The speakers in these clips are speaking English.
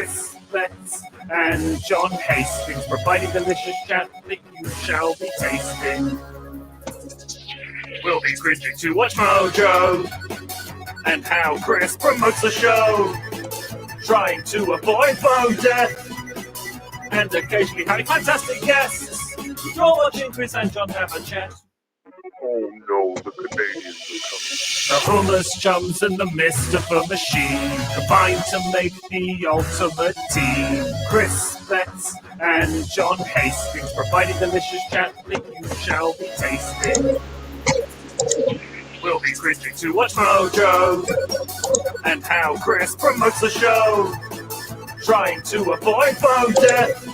Chris Betts and John Hastings, providing delicious chat that you shall be tasting. We'll be cringing to watch Mojo and how Chris promotes the show, trying to avoid bone death and occasionally having fantastic guests. You're watching Chris and John have a chat. Oh no, the Canadians are coming. The hummus chums and the mist of a machine combine to make the ultimate team. Chris Betts and John Hastings, providing delicious chat that you shall be tasting. We'll be cringing to watch Mojo and how Chris promotes the show, trying to avoid bone death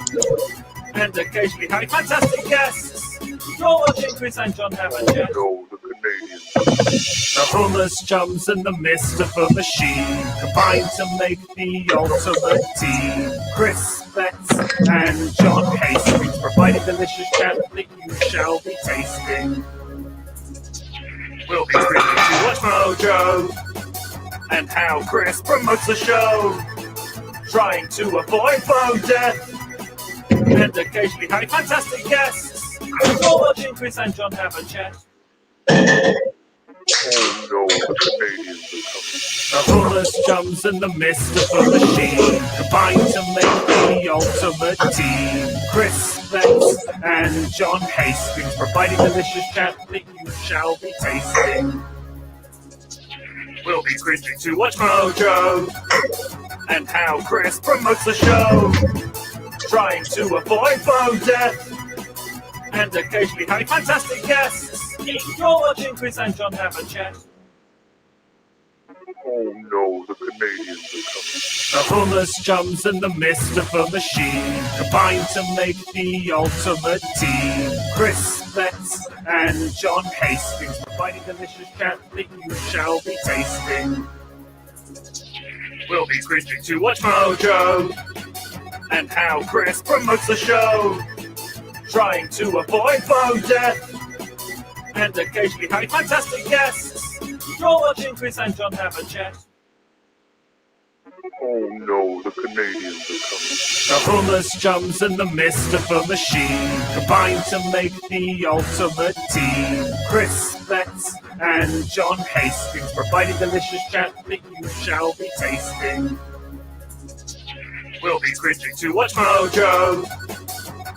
and occasionally having fantastic guests. You're watching Chris and John have a chat. No, the Canadians. The hummus chums and the mist of a machine combine to make the ultimate team. Chris Betts and John Hastings, providing delicious chat that you shall be tasting. We'll be cringing to watch Mojo and how Chris promotes the show, trying to avoid bone death and occasionally having fantastic guests. You're watching Chris and John have a chat. Oh no, the Canadians are coming. The hummus chums and the mist of a machine combine to make the ultimate team. Chris Betts and John Hastings, providing delicious chat that you shall be tasting. We'll be cringing to watch Mojo and how Chris promotes the show, trying to avoid bone death and occasionally having fantastic guests. You're watching Chris and John have a chat. Oh no, the Canadians are coming. The hummus chums and the mist of a machine combine to make the ultimate team. Chris Betts and John Hastings, providing delicious chat that you shall be tasting. We'll be cringing to watch Mojo and how Chris promotes the show, trying to avoid bone death and occasionally having fantastic guests. You're watching Chris and John have a chat. Oh no, the Canadians are coming. The hummus chums and the mist of a machine combine to make the ultimate team. Chris Betts and John Hastings, providing delicious chat that you shall be tasting. We'll be cringing to watch Mojo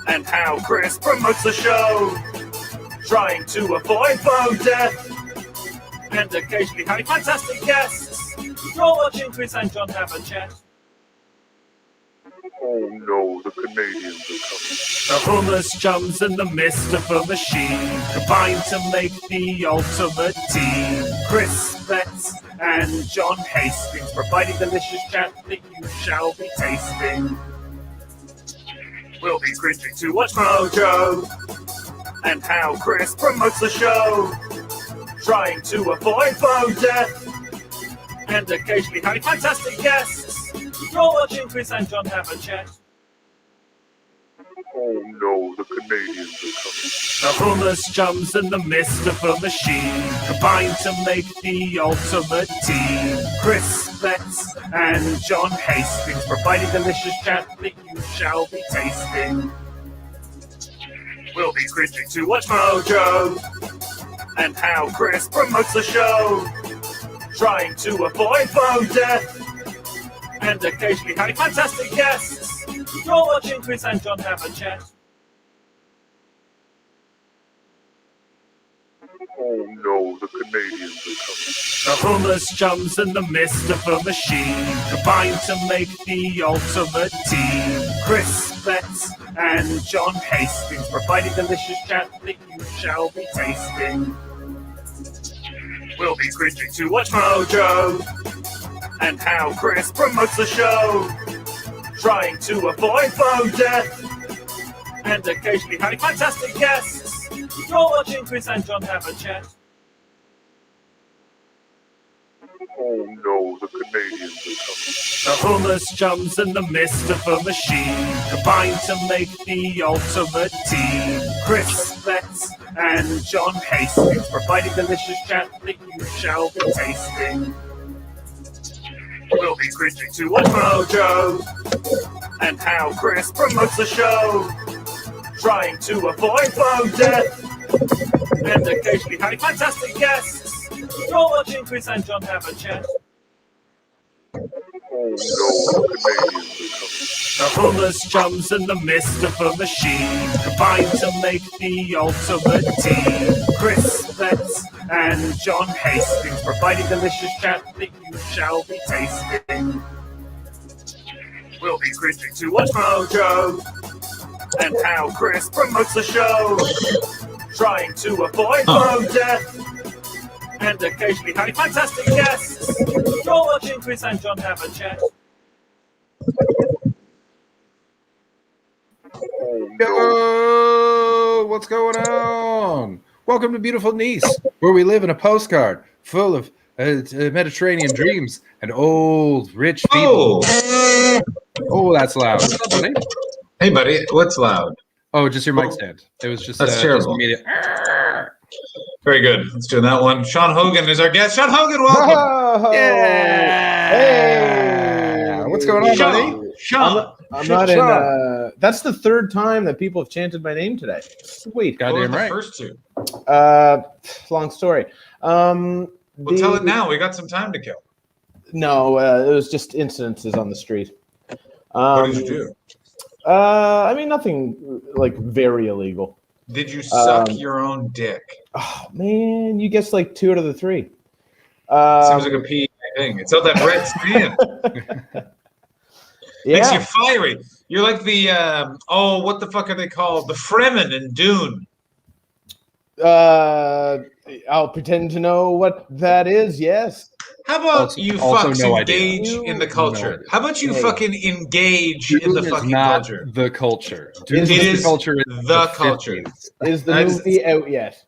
and how Chris promotes the show, trying to avoid bone death and occasionally having fantastic guests. You're watching Chris and John have a chat. Oh no, the Canadians are coming. The hummus chums and the mist of a machine combine to make the ultimate team. Chris Betts and John Hastings, providing delicious chat that you shall be tasting. We'll be cringing to watch Mojo and how Chris promotes the show, trying to avoid bone death and occasionally having fantastic guests. You're watching Chris and John have a chat. Oh no, the Canadians are coming. The hummus chums and the mist of a machine combine to make the ultimate team. Chris Betts and John Hastings, providing delicious chat that you shall be tasting. We'll be cringing to watch Mojo and how Chris promotes the show, trying to avoid bone death and occasionally having fantastic guests. You're watching Chris and John have a chat. Oh no, the Canadians are coming. The hummus chums and the mist of a machine combine to make the ultimate team. Chris Betts and John Hastings, providing delicious chat that you shall be tasting. We'll be cringing to watch Mojo and how Chris promotes the show, trying to avoid bone death and occasionally having fantastic guests. You're watching Chris and John have a chat. Oh no, the Canadians are coming. The hummus chums and the mist of a machine combine to make the ultimate team. Chris Betts and John Hastings, providing delicious chat that you shall be tasting. We'll be cringing to watch Mojo and how Chris promotes the show, trying to avoid phone death and occasionally having fantastic guests. You're watching Chris and John have a chat. Oh no, the Canadians are coming. The hummus chums and the Mr. Machine combine to make the ultimate team. Chris Betts and John Hastings providing delicious chat that you shall be tasting. We'll be cringing to watch Mojo and how Chris promotes the show, trying to avoid phone death and occasionally having fantastic guests. You're watching Chris and John have a chat. Oh no. Yo, what's going on? Welcome to beautiful Nice, where we live in a postcard full of Mediterranean dreams and old, rich people. Oh, that's loud. What's up, buddy? Hey, buddy. What's loud? Oh, just your mic stand. It was just That's terrible. Immediate. Very good. Let's do that one. Sean Hogan is our guest. Sean Hogan, welcome. Oh, yeah. Hey. What's going on, buddy? Sean. I'm not in. That's the third time that people have chanted my name today. Sweet. What were Goddamn the right. first two? Long story. Well, tell it now. We got some time to kill. No, it was just incidences on the street. What did you do? I mean, nothing like very illegal. Did you suck your own dick? Oh man, you guessed like 2 out of the 3. Seems like a PE thing. It's not that red skin. Makes you fiery. You're like the what the fuck are they called? The Fremen in Dune. I'll pretend to know what that is. Yes. How about you fucks engage in the culture? No. How about you fucking engage in the fucking not culture? The culture. It is the culture. the culture. Is the movie out yet?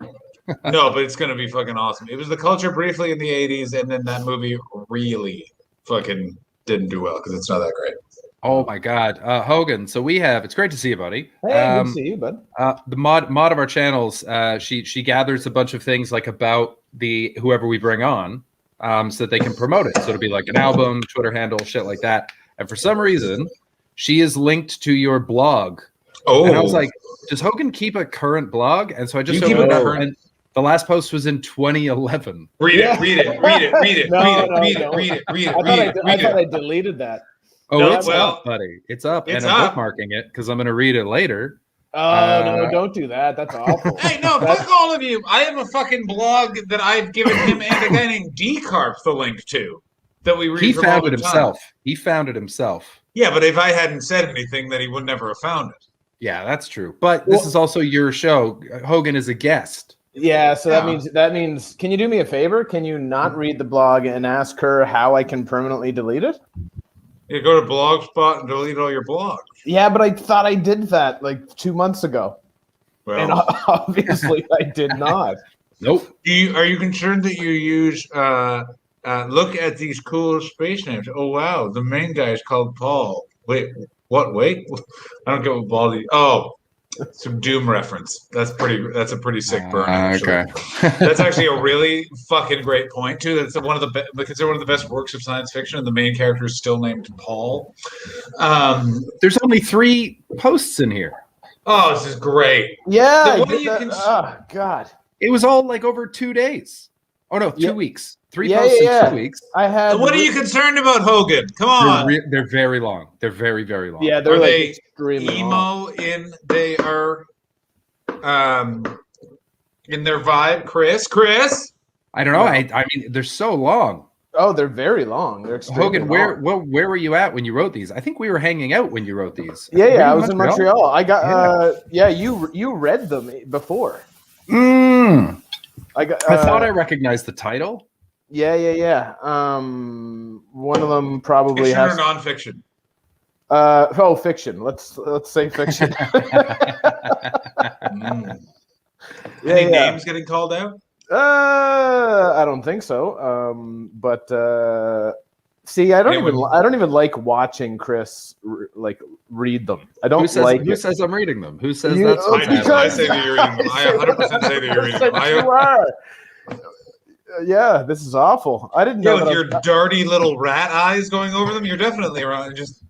No, but it's gonna be fucking awesome. It was the culture briefly in the 80s, and then that movie really fucking didn't do well because it's not that great. Oh my God, Hogan. So it's great to see you, buddy. Hey, good to see you, bud. The mod of our channels, she gathers a bunch of things like about the whoever we bring on, so that they can promote it. So it'll be like an album, Twitter handle, shit like that. And for some reason, she is linked to your blog. Oh, and I was like, does Hogan keep a current blog? And so I just opened it up, and the last post was in 2011. Read it. I thought I deleted that. Oh, No, it's up, buddy. It's up, It's and I'm up. bookmarking it because I'm going to read it later. Oh no! Don't do that. That's awful. Hey, no, fuck all of you. I have a fucking blog that I've given him and a guy named Decarp the link to that we read He from all found the it time. himself. He found it himself. Yeah, but if I hadn't said anything, then he would never have found it. Yeah, that's true. But this is also your show. Hogan is a guest. Yeah, so that means. Can you do me a favor? Can you not read the blog and ask her how I can permanently delete it? You go to Blogspot and delete all your blogs. Yeah, but I thought I did that like 2 months ago, and Well, obviously I did not. Nope. are you concerned that you use look at these cool space names? Oh wow, the main guy is called Paul. Wait, what? Wait, I don't get what Baldy. Oh, some Doom reference. That's a pretty sick burn. Actually. Okay. That's actually a really fucking great point too. That's one of the considered one of the best works of science fiction, and the main character is still named Paul. There's only 3 posts in here. Oh, this is great. Yeah. Then what I do did you that- cons- oh God. It was all like over 2 days. Oh no, 2 weeks. 3 Yeah, posts yeah. in 2 weeks. I had. What are you concerned about, Hogan? Come on. They're very long. They're very, very long. Yeah, they're Are like they extremely long. emo they are in their vibe? Chris? I don't know. I mean, they're so long. Oh, they're very long. They're extremely Hogan, long. where were you at when you wrote these? I think we were hanging out when you wrote these. Yeah, Were you I was in Montreal. I got. You read them before. I got. I thought I recognized the title. Yeah. One of them probably Fiction has. or nonfiction? Fiction. Let's say fiction. Any names getting called out? I don't think so. But see, I don't even like watching Chris read them. I don't Who says I'm reading them? Who says that's I say that you're reading them. I 100% say that you're reading them. You are. Yeah, this is awful. I didn't Yeah, know with that. your dirty little rat eyes going over them, you're definitely wrong. Just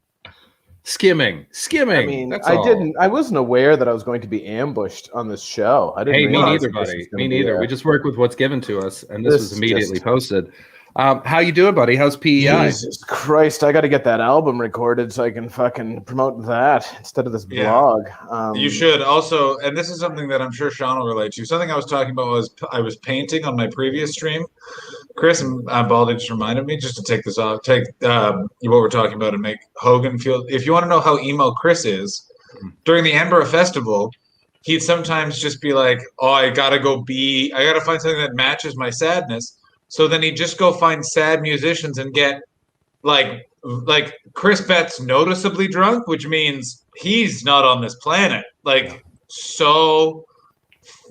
Skimming. I mean, That's I all. didn't. I wasn't aware that I was going to be ambushed on this show. I didn't. Hey, me realize neither, that this buddy. was gonna Me be neither. a- We just work with what's given to us, and this was This immediately just- posted. How you doing, buddy? How's PEI? Jesus Christ! I got to get that album recorded so I can fucking promote that instead of this Yeah. blog. you should also, and this is something that I'm sure Sean will relate to. Something I was talking about was I was painting on my previous stream. Chris and Baldy just reminded me just to take this off, take what we're talking about and make Hogan feel. If you want to know how emo Chris is, during the Edinburgh Festival, he'd sometimes just be like, "Oh, I gotta find something that matches my sadness." So then he'd just go find sad musicians and get like Chris Betts noticeably drunk, which means he's not on this planet. Like so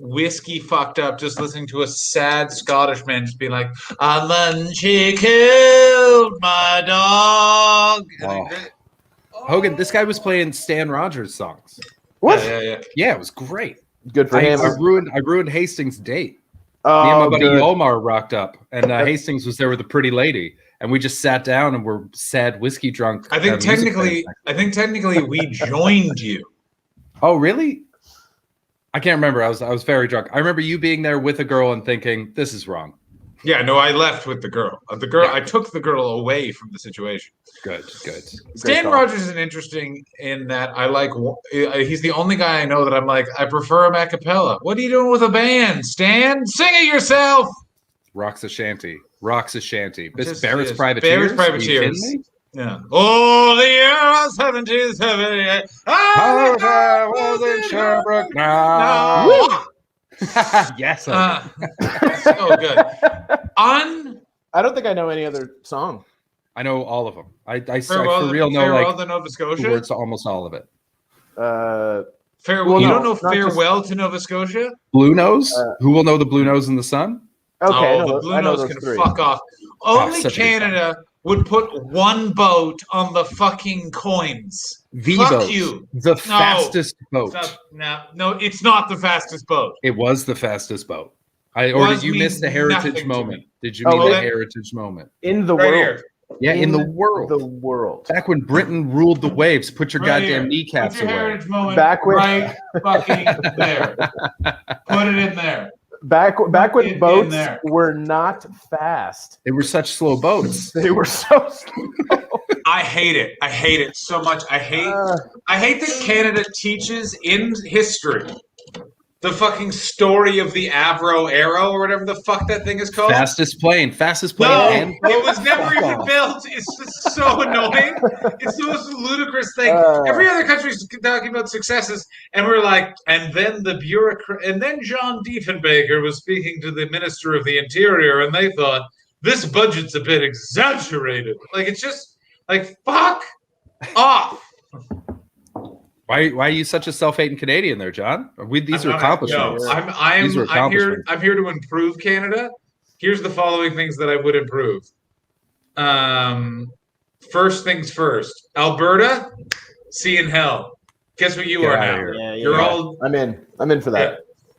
whiskey fucked up, just listening to a sad Scottish man just be like, "And then she killed my dog." Oh. Hogan, this guy was playing Stan Rogers songs. What? Yeah. Yeah, it was great. Good for him. I ruined Hastings' date. Oh, Me and my buddy good. Omar rocked up, and Hastings was there with a pretty lady, and we just sat down and were sad whiskey drunk. I think music fans. technically we joined you. Oh, really? I can't remember. I was very drunk. I remember you being there with a girl and thinking, "This is wrong." Yeah, no, I left with the girl. I took the girl away from the situation. Good. Stan Rogers is interesting in that I like. He's the only guy I know that I'm like. I prefer him a cappella. What are you doing with a band, Stan? Sing it yourself. Rocks a shanty. This Just Barrett's is. Privateers. Barrett's Privateers. Are you kidding me? Yeah. Oh, the year of 1778. I was in Sherbrooke now. No. Yes. So good. I don't think I know any other song. I know all of them. I Farewell, for real know farewell like to Nova the Scotia. words to almost all of it. Farewell. Well, You no, don't know not just- farewell to Nova Scotia? Blue Nose. Who will know the Blue Nose in the sun? Okay, Oh, the Blue I know Nose those can three. fuck off. Only such a good Canada would put one boat on the fucking coins. The Fuck boat. you. The fastest boat. Stop. No, it's not the fastest boat. It was the fastest boat. Or Was did you miss means the heritage nothing to moment? me. Did you Oh, mean well, the that- heritage moment? In the Right world. here. Yeah, in the world. The world. Back when Britain ruled the waves, put your Right goddamn here. kneecaps Put your away. heritage moment Back when- right fucking there. Put it in there. Back when in boats there. were not fast. They were such slow boats. They were so slow. I hate it. I hate it so much. I hate that Canada teaches in history the fucking story of the Avro Arrow or whatever the fuck that thing is called. Fastest plane. No, and it was never Fuck even off. built. It's just so annoying. It's the most ludicrous thing. Every other country's talking about successes, and we're like, and then the bureaucrat, and then John Diefenbaker was speaking to the Minister of the Interior, and they thought this budget's a bit exaggerated. Like it's just like fuck off. Why are you such a self-hating Canadian there, John? These I'm are not- accomplishments. No, These are I'm here. accomplishments. I'm here to improve Canada. Here's the following things that I would improve. First things first. Alberta, sea and hell. Guess what you Get are outta now? here. Yeah, You're yeah. all. I'm in for that.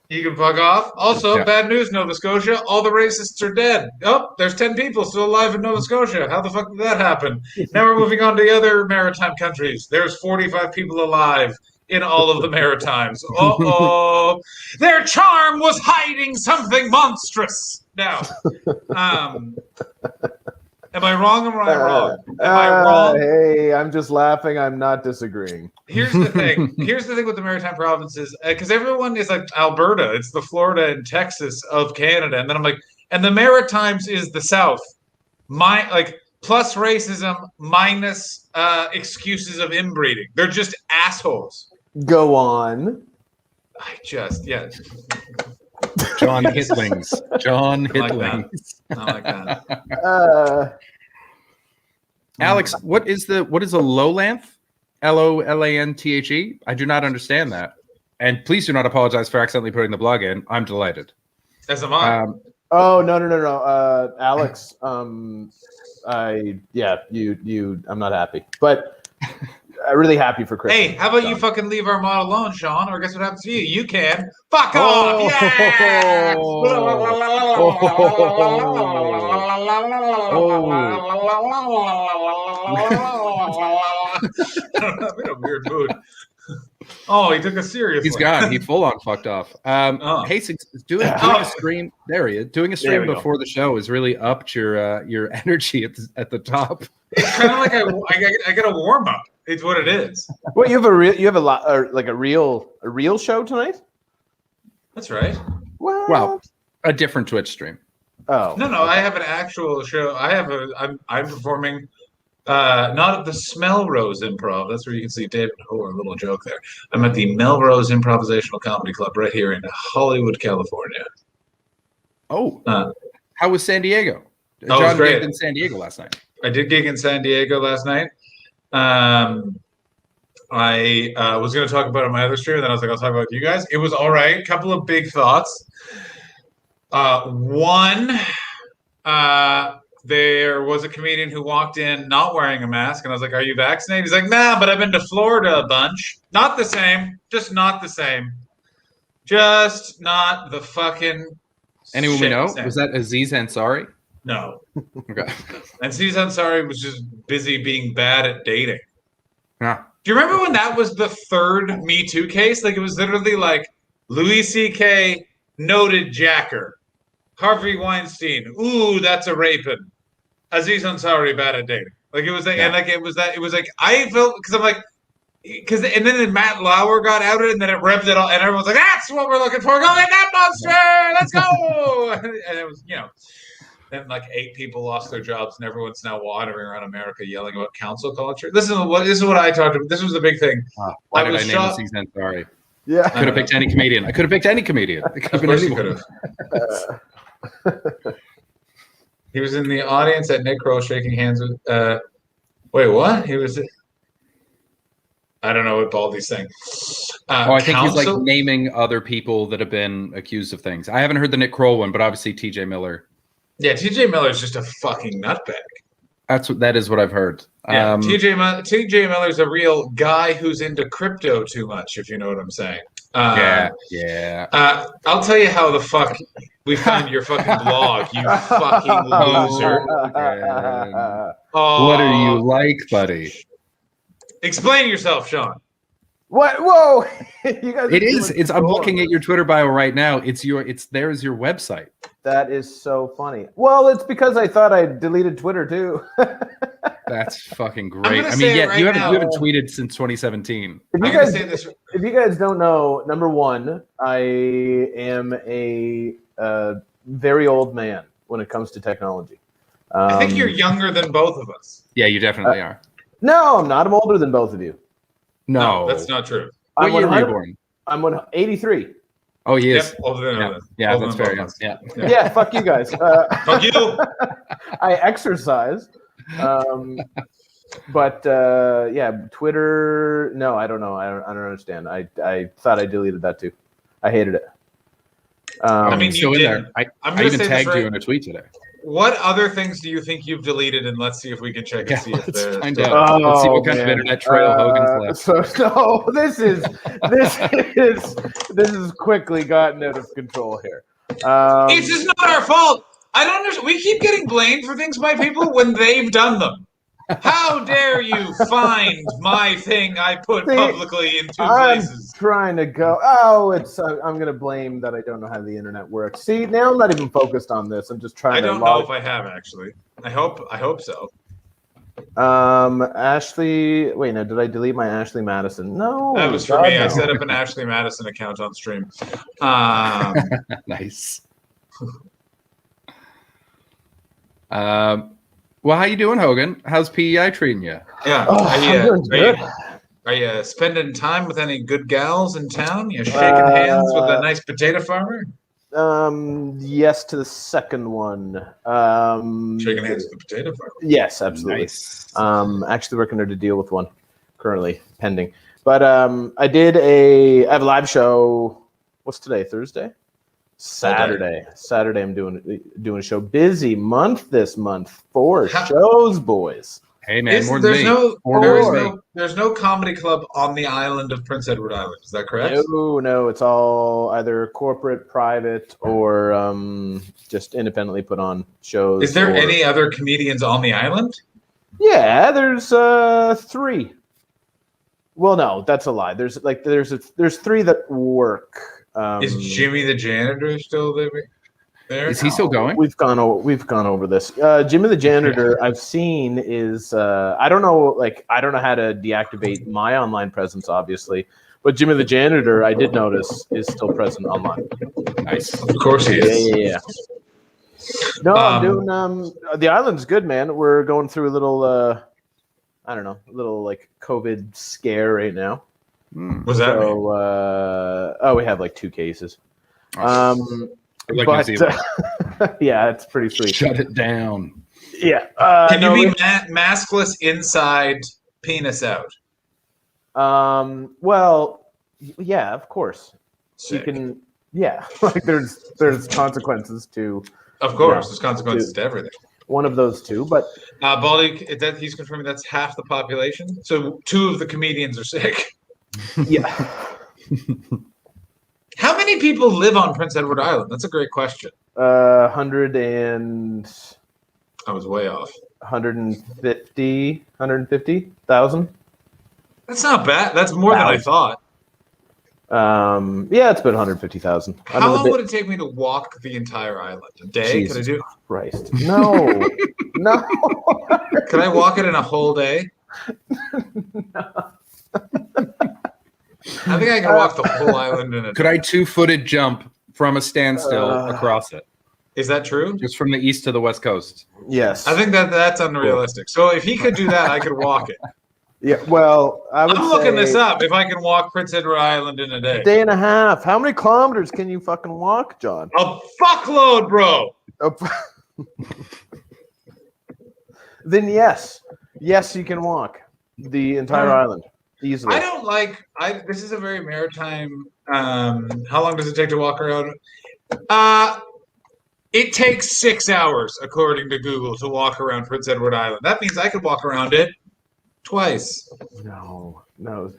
You can fuck off. Also, Yeah. bad news, Nova Scotia. All the racists are dead. Oh, there's 10 people still alive in Nova Scotia. How the fuck did that happen? Now we're moving on to the other maritime countries. There's 45 people alive in all of the Maritimes. Uh-oh. Their charm was hiding something monstrous. Now, am I wrong or am I wrong? Am I wrong? Hey, I'm just laughing. I'm not disagreeing. Here's the thing. Here's the thing with the maritime provinces, because everyone is like Alberta. It's the Florida and Texas of Canada, and then I'm like, and the Maritimes is the South. Plus racism, minus excuses of inbreeding. They're just assholes. Go on. Yeah. John Hitlings. John I like that. Hitlings. I like that. Alex, what is a Lowlanth? LOLANTHE? I do not understand that. And please do not apologize for accidentally putting the blog in. I'm delighted. As am I. Oh no. Alex, I'm not happy. But really happy for Chris. Hey, how about you fucking leave our mod alone, Sean? Or guess what happens to you? You can fuck off. Yeah. I'm in a weird mood. Oh, he took a serious He's one. gone. He full on fucked off. Oh. Hastings, doing a stream. There he is. Doing a There stream we go. before the show has really upped your energy at the top. It's kind of like I get a warm up. It's what it is. What you have a lot or like a real show tonight? That's right. What? Well, a different Twitch stream. Oh No, I have an actual show. I'm performing not at the Smellrose Improv. That's where you can see David Ho, a little joke there. I'm at the Melrose Improvisational Comedy Club right here in Hollywood, California. Oh, how was San Diego? Oh, it was great. gigged in San Diego last night. I did gig in San Diego last night. I was going to talk about it on my other stream, and then I was like, I'll talk about it with you guys. It was all right. Couple of big thoughts. One, there was a comedian who walked in not wearing a mask, and I was like, "Are you vaccinated?" He's like, "Nah, but I've been to Florida a bunch. Not the same. Just not the same. Just not the fucking." Anyone we know? same. Was that Aziz Ansari? No. Okay. And Aziz Ansari was just busy being bad at dating. Yeah. Do you remember when that was the third Me Too case? Like, it was literally like Louis C.K., noted jacker. Harvey Weinstein, ooh, that's a raping. Aziz Ansari, bad at dating. Like, it was like, and like, it was like, I felt, because I'm like, and then Matt Lauer got outed, and then it revved it all, and everyone's like, that's what we're looking for. Go get that monster! Let's go! And it was, then like 8 people lost their jobs, and everyone's now wandering around America yelling about council culture. This is what I talked about. This was the big thing. Why did I name Aziz Ansari? yeah. Could have picked any comedian. I could have picked any comedian. It could have been anyone. He was in the audience at Nick Kroll shaking hands with. Wait, what? He was. I don't know what Baldy's saying. I think he's like naming other people that have been accused of things. I haven't heard the Nick Kroll one, but obviously T.J. Miller. Yeah, T.J. Miller's just a fucking nutbag. That is what I've heard. Yeah, T.J. Miller's a real guy who's into crypto too much, if you know what I'm saying. Yeah. I'll tell you how the fuck we found your fucking blog, you fucking loser. What are you like, buddy? Explain yourself, Sean. What? Whoa! You guys. It is. It's. I'm looking at your Twitter bio right now. There's your website. That is so funny. Well, it's because I thought I deleted Twitter too. That's fucking great. I say mean, it right you now. haven't tweeted since 2017. If you guys don't know, number one, I am a very old man when it comes to technology. I think you're younger than both of us. Yeah, you definitely are. No, I'm not. I'm older than both of you. No, that's not true. What year were you born? I'm 83. Oh, he is. Yep, older than us. Yeah, Older that's than fair. both of us. Yeah. Yeah, fuck you guys. Fuck you. I exercise. But yeah, Twitter. No, I don't know. I don't understand. I thought I deleted that too. I hated it. I mean, still you in did. there. I'm I gonna even say tagged this you right. in a tweet today. What other things do you think you've deleted? And let's see if we can check and see if Let's there's. find out. Let's see what kind of man. internet trail Hogan's left. So no, this is quickly gotten out of control here. It's just not our fault. I don't understand. We keep getting blamed for things by people when they've done them. How dare you find my thing I put publicly in 2 places? I'm trying to go. Oh, it's. I'm going to blame that I don't know how the internet works. See, now I'm not even focused on this. I'm just trying. I don't know if I have actually. I hope so. Ashley. Wait, no. Did I delete my Ashley Madison? No. That was for me. I set up an Ashley Madison account on stream. Nice. Well, how you doing, Hogan? How's PEI treating you? Yeah. Are you spending time with any good gals in town? You shaking hands with a nice potato farmer? Yes to the second one. Shaking hands with the potato farmer. Yes, absolutely. Nice. Actually working out a deal with one currently pending. But I have a live show. What's today? Thursday? Saturday. I'm doing a show. Busy month this month. 4 shows, boys. Hey man, more than There's me. no More than me. there's no comedy club on the island of Prince Edward Island. Is that correct? No, it's all either corporate, private, or just independently put on shows. Is there any other comedians on the island? Yeah, there's 3. Well, no, that's a lie. There's there's 3 that work. Is Jimmy the janitor still there? Is he still going? We've gone over this. Jimmy the janitor I've seen is I don't know how to deactivate my online presence, obviously, but Jimmy the janitor I did notice is still present online. Nice. Of course he is. Yeah. No, I'm doing the island's good, man. We're going through a little I don't know, a little like COVID scare right now. Was that so we have like 2 cases. Like But New Zealand. yeah, it's pretty sweet. Shut it down. Yeah. Can you be maskless inside, penis out? Well, yeah, of course. Sick. You can. Yeah, like there's consequences to. Of course, there's consequences to everything. One of those 2, but Baldy, he's confirming that's half the population. So 2 of the comedians are sick. yeah. How many people live on Prince Edward Island? That's a great question. 100,000. I was way off. 150,000. That's not bad. That's more than I thought. Yeah, it's been 150,000. How long would it take me to walk the entire island? A day? Jesus Could I do? Christ. No. No. Could I walk it in a whole day? I think I can walk the whole island in a day. Could I 2-footed jump from a standstill across it? Is that true? Just from the east to the west coast. Yes. I think that's unrealistic. So if he could do that, I could walk it. Yeah, well, I'm looking this up. If I can walk Prince Edward Island in a day. Day and a half. How many kilometers can you fucking walk, John? A fuckload, bro. Then yes, you can walk the entire island easily. I don't like. This is a very maritime. How long does it take to walk around? It takes 6 hours, according to Google, to walk around Prince Edward Island. That means I could walk around it twice. No.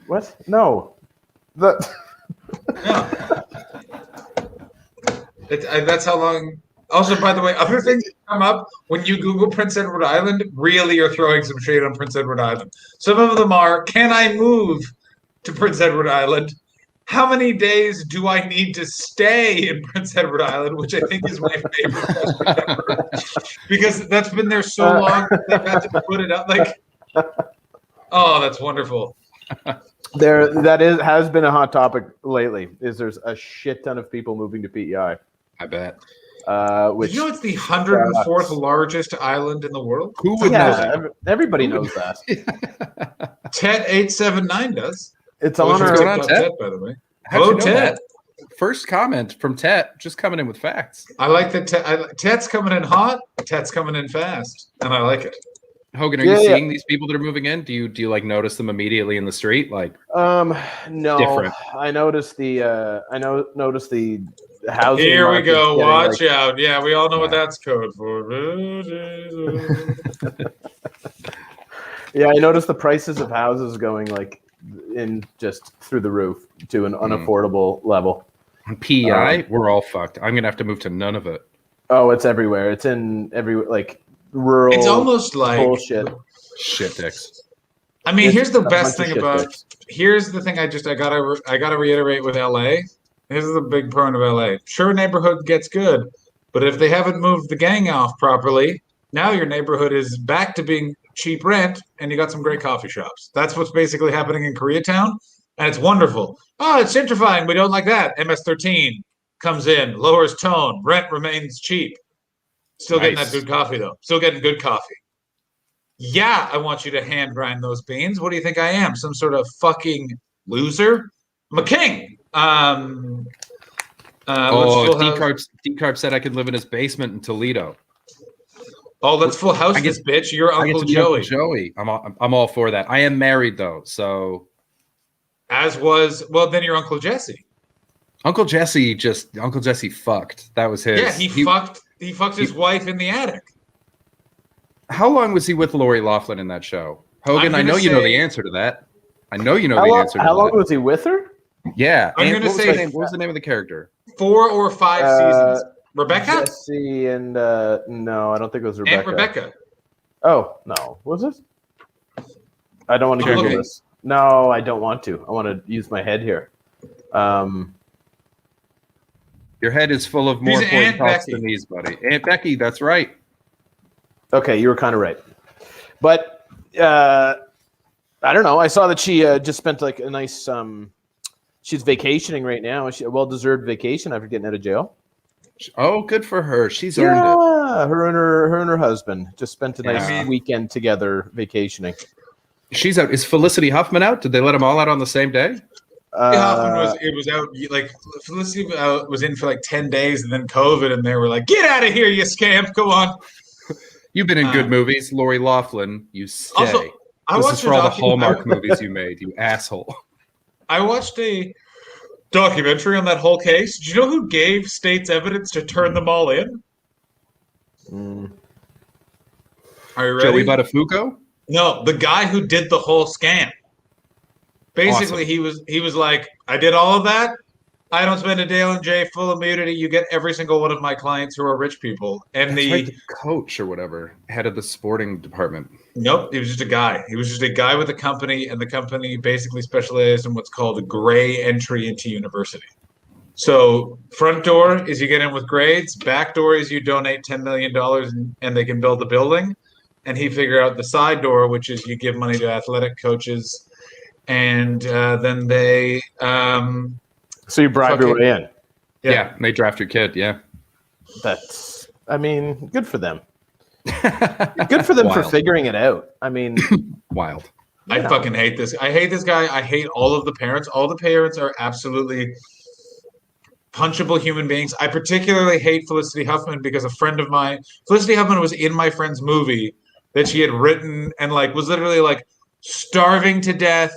What? No. No. That's how long. Also, by the way, other things that come up when you Google Prince Edward Island really are throwing some shade on Prince Edward Island. Some of them are, can I move to Prince Edward Island? How many days do I need to stay in Prince Edward Island, which I think is my favorite question ever. Because that's been there so long, they've had to put it up. Like, oh, that's wonderful. Has been a hot topic lately. There's a shit ton of people moving to PEI. I bet. Did you know it's the 104th largest island in the world? Who would know that? Everybody knows that. Tet879 does. It's on our Tet, by the way. How'd you know Tet. that? First comment from Tet, just coming in with facts. I like that Tet's coming in hot, Tet's coming in fast, and I like it. Hogan, are you seeing these people that are moving in? Do you like notice them immediately in the street? Like, no. different. I noticed the housing. Here we go. Watch like, out. Yeah, we all know what that's code for. Yeah, I noticed the prices of houses going like in just through the roof to an unaffordable level. On PEI, we're all fucked. I'm gonna have to move to none of it. Oh, it's everywhere. It's in every like rural. It's almost like bullshit. Shit dicks. I mean, here's the best bunch of thing about. dicks. Here's the thing. I gotta reiterate with LA. This is the big point of LA. Sure, neighborhood gets good, but if they haven't moved the gang off properly, now your neighborhood is back to being cheap rent, and you got some great coffee shops. That's what's basically happening in Koreatown, and it's wonderful. Oh, it's gentrifying. We don't like that. MS-13 comes in, lowers tone, rent remains cheap. Still getting that good coffee, though. Still getting good coffee. Yeah, I want you to hand grind those beans. What do you think I am? Some sort of fucking loser? I'm a king. Decarb said I could live in his basement in Toledo. Oh, let's full house this bitch. You're Uncle Joey. Joey. I'm all for that. I am married though, so. Then you're Uncle Jesse. Uncle Jesse fucked. That was his. Yeah, he fucked his wife in the attic. How long was he with Lori Loughlin in that show? Hogan, I'm I know gonna you know the say- answer to that. I know you know How the long, answer to how long that. was he with her? Yeah. I'm and gonna what was say- her name? What was the name of the character? 4 or 5 seasons. Rebecca? Jesse and no, I don't think it was Rebecca. Aunt Rebecca. Oh no, was it? I don't want to I'm Google looking. this. No, I don't want to. I want to use my head here. Your head is full of more She's important Aunt thoughts Becky. than these, buddy. Aunt Becky, that's right. Okay, you were kind of right, but I don't know. I saw that she just spent like a nice. She's vacationing right now. A well-deserved vacation after getting out of jail. Oh, good for her. She's earned it. Yeah, her and her husband just spent a nice Yeah. weekend together vacationing. She's out. Is Felicity Huffman out? Did they let them all out on the same day? Hoffman was out like Felicity was in for like 10 days and then COVID and they were like, get out of here, you scamp. Go on. You've been in good movies. Lori Loughlin, you stay. Also, I this watched is for all the docu- Hallmark movies you made, you asshole. I watched a documentary on that whole case. Do you know who gave state's evidence to turn them all in? Are you ready? Joey Buttafuoco? No, the guy who did the whole scam. Basically, he was like, I did all of that. I don't spend a day on J, full immunity. You get every single one of my clients who are rich people. And That's right, the coach or whatever, head of the sporting department. Nope, he was just a guy. He was just a guy with a company, and the company basically specialized in what's called a gray entry into university. So front door is you get in with grades. Back door is you donate $10 million and they can build the building. And he figured out the side door, which is you give money to athletic coaches, and then they So you bribe your way in. Yeah, and they draft your kid, yeah. That's, I mean, good for them. Good for them for Wild. figuring it out. I mean, Wild. I fucking hate this. I hate this guy. I hate all of the parents. All the parents are absolutely punchable human beings. I particularly hate Felicity Huffman because a friend of mine, Felicity Huffman was in my friend's movie that she had written and like was literally like starving to death,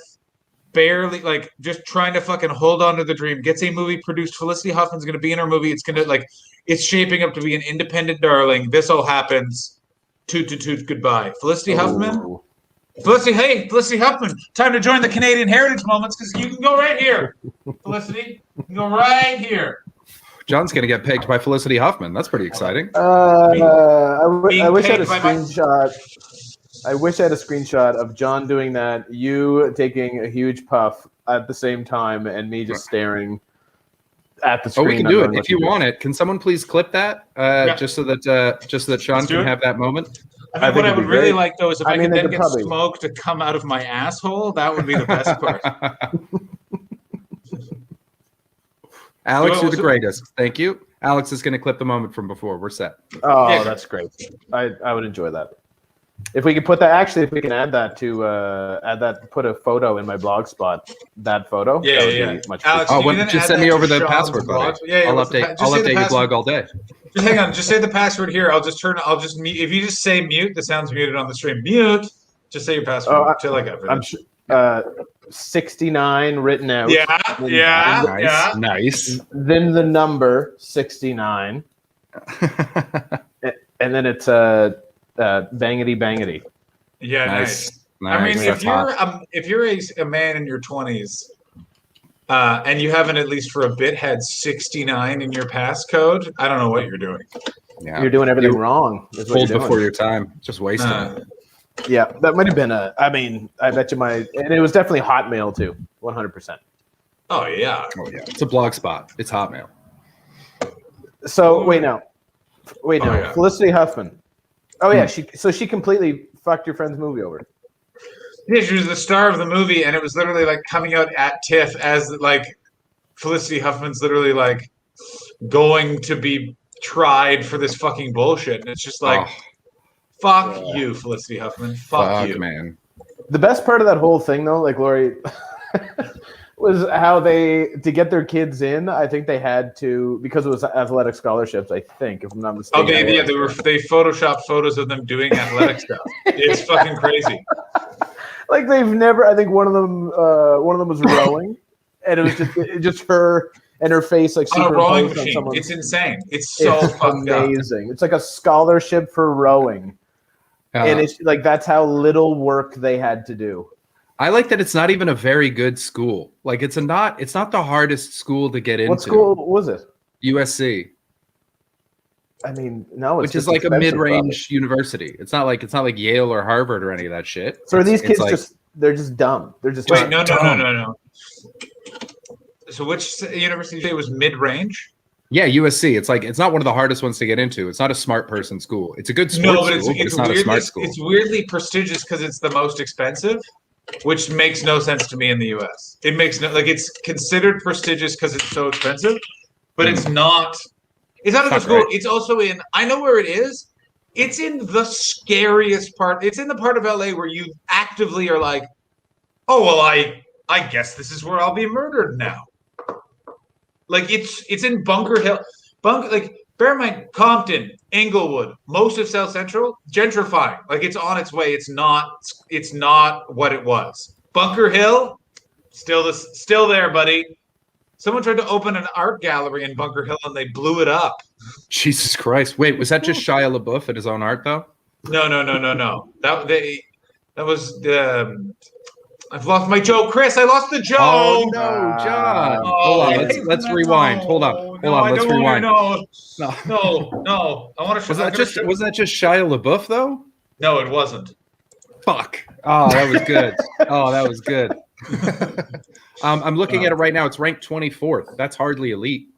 barely like just trying to fucking hold on to the dream. Gets a movie produced. Felicity Huffman's going to be in her movie. It's going to like, it's shaping up to be an independent darling. This all happens. Toot, toot, toot, goodbye. Felicity Huffman. Felicity Huffman, time to join the Canadian Heritage Moments because you can go right here. Felicity, you can go right here. John's going to get pegged by Felicity Huffman. That's pretty exciting. I wish I had a pegged by my- screenshot. I wish I had a screenshot of John doing that, you taking a huge puff at the same time, and me just staring at the Oh, screen. we can not do knowing it what if you to do. want it. Can someone please clip that, just so that Sean Let's do can it. have that moment? I I think think what I it'd would be really great. like though is if I I, mean, could they then could get probably- smoke to come out of my asshole. That would be the best part. Alex, Well, you're the so- greatest. Thank you. Alex is going to clip the moment from before. We're set. Oh, Yeah. that's great. I would enjoy that. If we could put that, actually, if we can add that to put a photo in my blog spot, that photo. Yeah, that would yeah. be much Alex, Oh, you well, can then just add send that me to over the Sean's password, blog. buddy. Yeah, I'll what's the update. pa- just I'll say the update your password. blog all day. Just hang on. Just say the password here. I'll just mute. If you just say mute, the sound's muted on the stream. Mute. Just say your password. Oh, Till I get I'm sure. 69 written out. Yeah, Then- yeah, Nice, yeah. nice. Then the number 69, and then it's bangity bangity. Yeah, Nice. nice. I mean, Nice. if That's you're a man in your 20s, and you haven't at least for a bit had 69 in your passcode, I don't know what you're doing. Yeah. You're doing everything You wrong. Is what Hold you're before doing. your time. Just wasting it. Yeah, that might have been a. I mean, I bet you and it was definitely Hotmail too, 100%. Oh yeah. Oh yeah. It's a blog spot. It's Hotmail. So wait now, yeah. Felicity Huffman. Oh yeah, she completely fucked your friend's movie over. Yeah, she was the star of the movie, and it was literally like coming out at TIFF as like Felicity Huffman's literally like going to be tried for this fucking bullshit, and it's just like, fuck you, Felicity Huffman, fuck you, man. The best part of that whole thing, though, like Lori, was how to get their kids in. I think they had to, because it was athletic scholarships. I think, if I'm not mistaken. Oh, they photoshopped photos of them doing athletic stuff. It's fucking crazy. Like they've never. I think one of them was rowing, and it was just her and her face like On a rowing superimposed on machine. someone's. It's insane. It's so It's fucked up. amazing. It's like a scholarship for rowing. and it's like that's how little work they had to do. I like that it's not even a very good school. Like it's not the hardest school to get into. What school was it? USC. I mean, no, it's which is just like a expensive, mid-range probably. university. It's not like Yale or Harvard or any of that shit. So are these kids like, they're just dumb. They're just Wait, not no. So which university did you say was mid-range? Yeah, USC. It's not one of the hardest ones to get into. It's not a smart person school. It's a good sports school, but it's not a smart school. It's weirdly prestigious because it's the most expensive, which makes no sense to me in the US. It makes no it's considered prestigious because it's so expensive, but it's not. It's not a good school. Right. It's also in. I know where it is. It's in the scariest part. It's in the part of LA where you actively are like, oh well, I guess this is where I'll be murdered now. Like it's in Bunker Hill, bear in mind, Compton, Inglewood, most of South Central, gentrifying. Like it's on its way. It's not what it was. Bunker Hill, still there, buddy. Someone tried to open an art gallery in Bunker Hill and they blew it up. Jesus Christ! Wait, was that just Shia LaBeouf and his own art though? No. That was I've lost my joke, Chris. I lost the joke. Oh no, John. Hold on. Let's rewind. Hold on. Let's rewind. No. I want to. Was that just Shia LaBeouf though? No, it wasn't. Fuck. Oh, that was good. I'm looking at it right now. It's ranked 24th. That's hardly elite.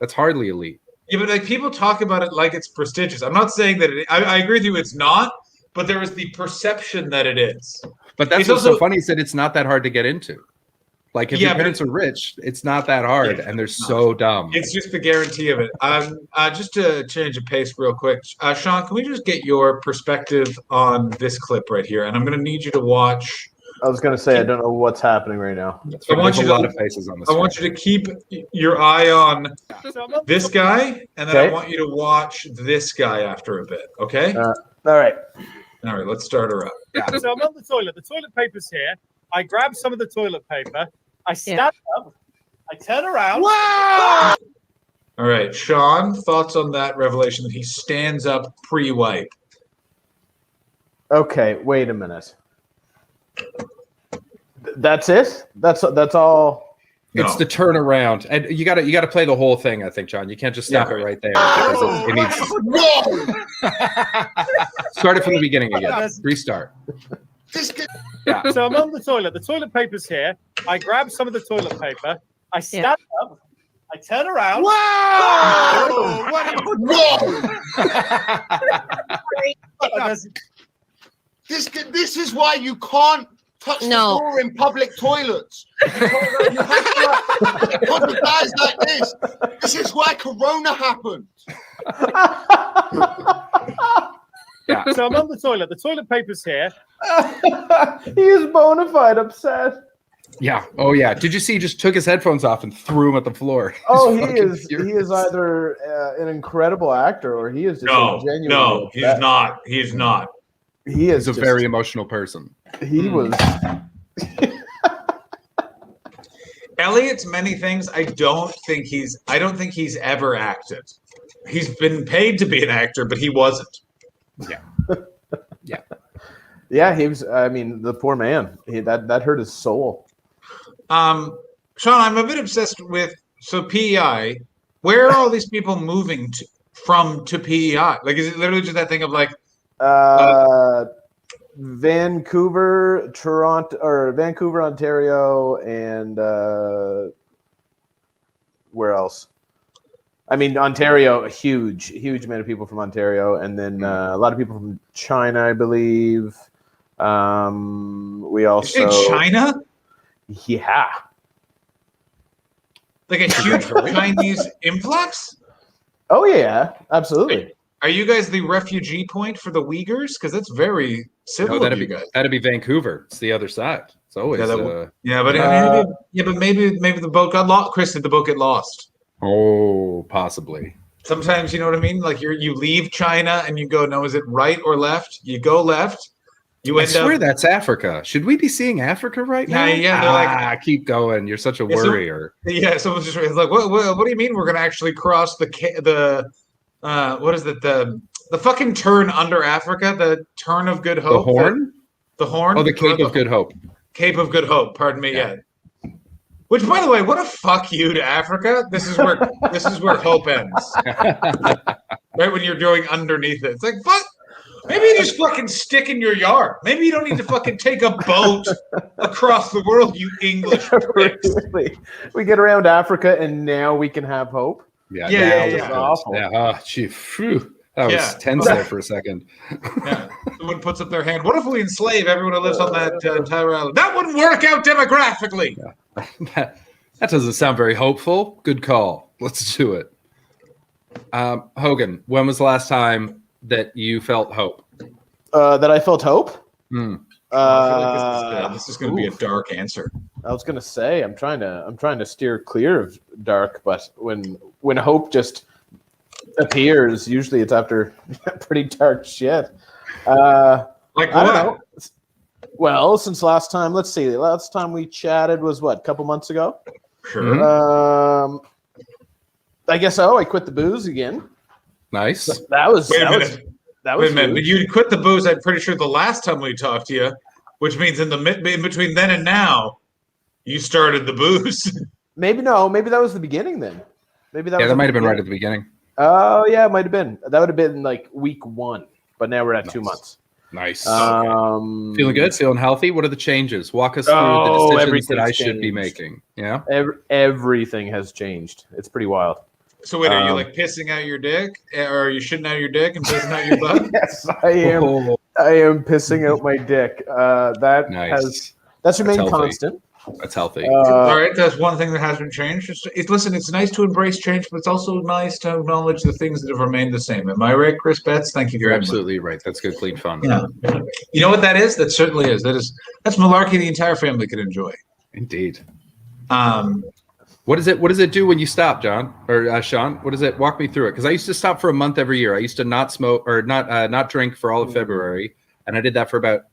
Yeah, but like people talk about it like it's prestigious. I'm not saying that I agree with you. It's not, but there is the perception that it is. But that's what's so funny is that it's not that hard to get into. Like if your parents are rich, it's not that hard, and they're so dumb. It's just the guarantee of it. Just to change the pace real quick, Sean, can we just get your perspective on this clip right here? And I'm going to need you to watch. I was going to say I don't know what's happening right now. I want you a lot of faces on this. I want you to keep your eye on this guy, and then I want you to watch this guy after a bit. Okay. All right. All right. Let's start her up. Yeah. So I'm on the toilet. The toilet paper's here. I grab some of the toilet paper. I stand up. I turn around. Wow! All right, Sean, thoughts on that revelation that he stands up pre-wipe? Okay, wait a minute. That's it? That's all. It's the turnaround, and you got to play the whole thing. I think, John. You can't just stop it right there because it needs. Start it from the beginning again. Restart. Yeah. So I'm on the toilet. The toilet paper's here. I grab some of the toilet paper. I stand up. I turn around. Whoa! This is why you can't touch the floor in public toilets. You have to, because of guys like this. This is why Corona happened. Yeah. So I'm on the toilet. The toilet paper's here. He is bona fide upset. Yeah. Oh yeah. Did you see? He just took his headphones off and threw them at the floor. Oh, he is. Furious. He is either an incredible actor or he is just genuine. No, he's not. He's not. He is a very emotional person. He was. Elliot's many things. I don't think he's ever acted. He's been paid to be an actor, but he wasn't. Yeah. Yeah. Yeah, he was. I mean, the poor man. That hurt his soul. Sean, I'm a bit obsessed with PEI. Where are all these people moving from to PEI? Like, is it literally just that thing of like Vancouver, Toronto, or Vancouver, Ontario, and where else? I mean, Ontario, a huge amount of people from Ontario, and then a lot of people from China, I believe. We also China. Yeah. Like a huge Chinese influx? Oh yeah, absolutely. Are you guys the refugee point for the Uyghurs? Because that's very civil of you guys. That'd be Vancouver. It's the other side. It's always but maybe the boat got lost. Chris, did the boat get lost? Oh, possibly. Sometimes, you know what I mean? Like you leave China and you go, no, is it right or left? You go left. I swear that's Africa. Should we be seeing Africa right now? Yeah. They're like, keep going. You're such a worrier. Someone's just like, what do you mean we're going to actually cross the what is it? the fucking turn under Africa, the turn of Good The Hope. Horn? The Horn? Oh, the Cape of Good Hope. Cape of Good Hope, pardon me, Yeah. yeah. Which, by the way, what a fuck you to Africa. This is where hope ends. Right when you're doing underneath it. It's like, fuck. Maybe you just fucking stick in your yard. Maybe you don't need to fucking take a boat across the world, you English pricks. Really? We get around Africa and now we can have hope. Yeah, Yeah, now yeah, it's yeah. good. Awful. Yeah, oh, gee, phew. That was Yeah. tense there for a second. Yeah. Someone puts up their hand. What if we enslave everyone who lives on that entire island? That wouldn't work out demographically. that doesn't sound very hopeful. Good call. Let's do it. Hogan, when was the last time that you felt hope? That I felt hope? Hmm. I feel like this is going to be a dark answer. I was gonna say I'm trying to steer clear of dark, but when hope just appears, usually it's after pretty dark shit. Like I don't what? know. Well, since last time we chatted was what, a couple months ago? Sure. I guess so. I quit the booze again. Nice. That was Wait a that was minute. that Wait was a minute. huge. But you quit the booze, I'm pretty sure, the last time we talked to you, which means in between then and now, you started the booze. Maybe that was the beginning then. Maybe that Yeah, was that the might have been right beginning. at the beginning. Oh yeah, it might have been. That would have been like week 1, but now we're at 2 months. Nice. Feeling Feeling good? Feeling healthy? What are the changes? Walk us through Oh, the decisions that I everything's should be changed. making. Yeah. Everything has changed. It's pretty wild. So wait, are you like pissing out your dick? Or are you shitting out your dick and pissing out your butt? Yes, I am. Oh, I am pissing out my dick. nice. That's remained healthy. constant. That's healthy. All right, that's one thing that hasn't changed. Listen, it's nice to embrace change, but it's also nice to acknowledge the things that have remained the same. Am I right, Chris Betts? Thank you You're very much. absolutely right. That's good, clean fun. Yeah. You know what that is? That certainly is. That's malarkey the entire family could enjoy. Indeed. Um, What does it do when you stop, John or Sean? What does it? Walk me through it. Because I used to stop for a month every year. I used to not smoke or not drink for all of February, and I did that for about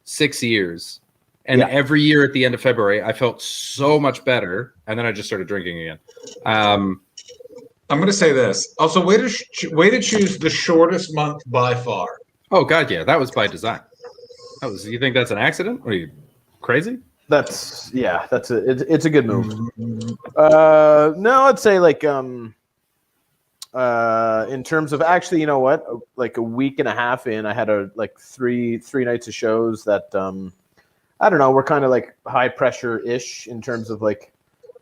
6 years. And every year at the end of February, I felt so much better, and then I just started drinking again. I'm going to say this. Also, way to choose the shortest month by far. Oh God, yeah, that was by design. You think that's an accident? Are you crazy? It's a good move. No, I'd say like in terms of actually, you know what? Like a week and a half in, I had three nights of shows that I don't know, we're kind of like high pressure ish in terms of like.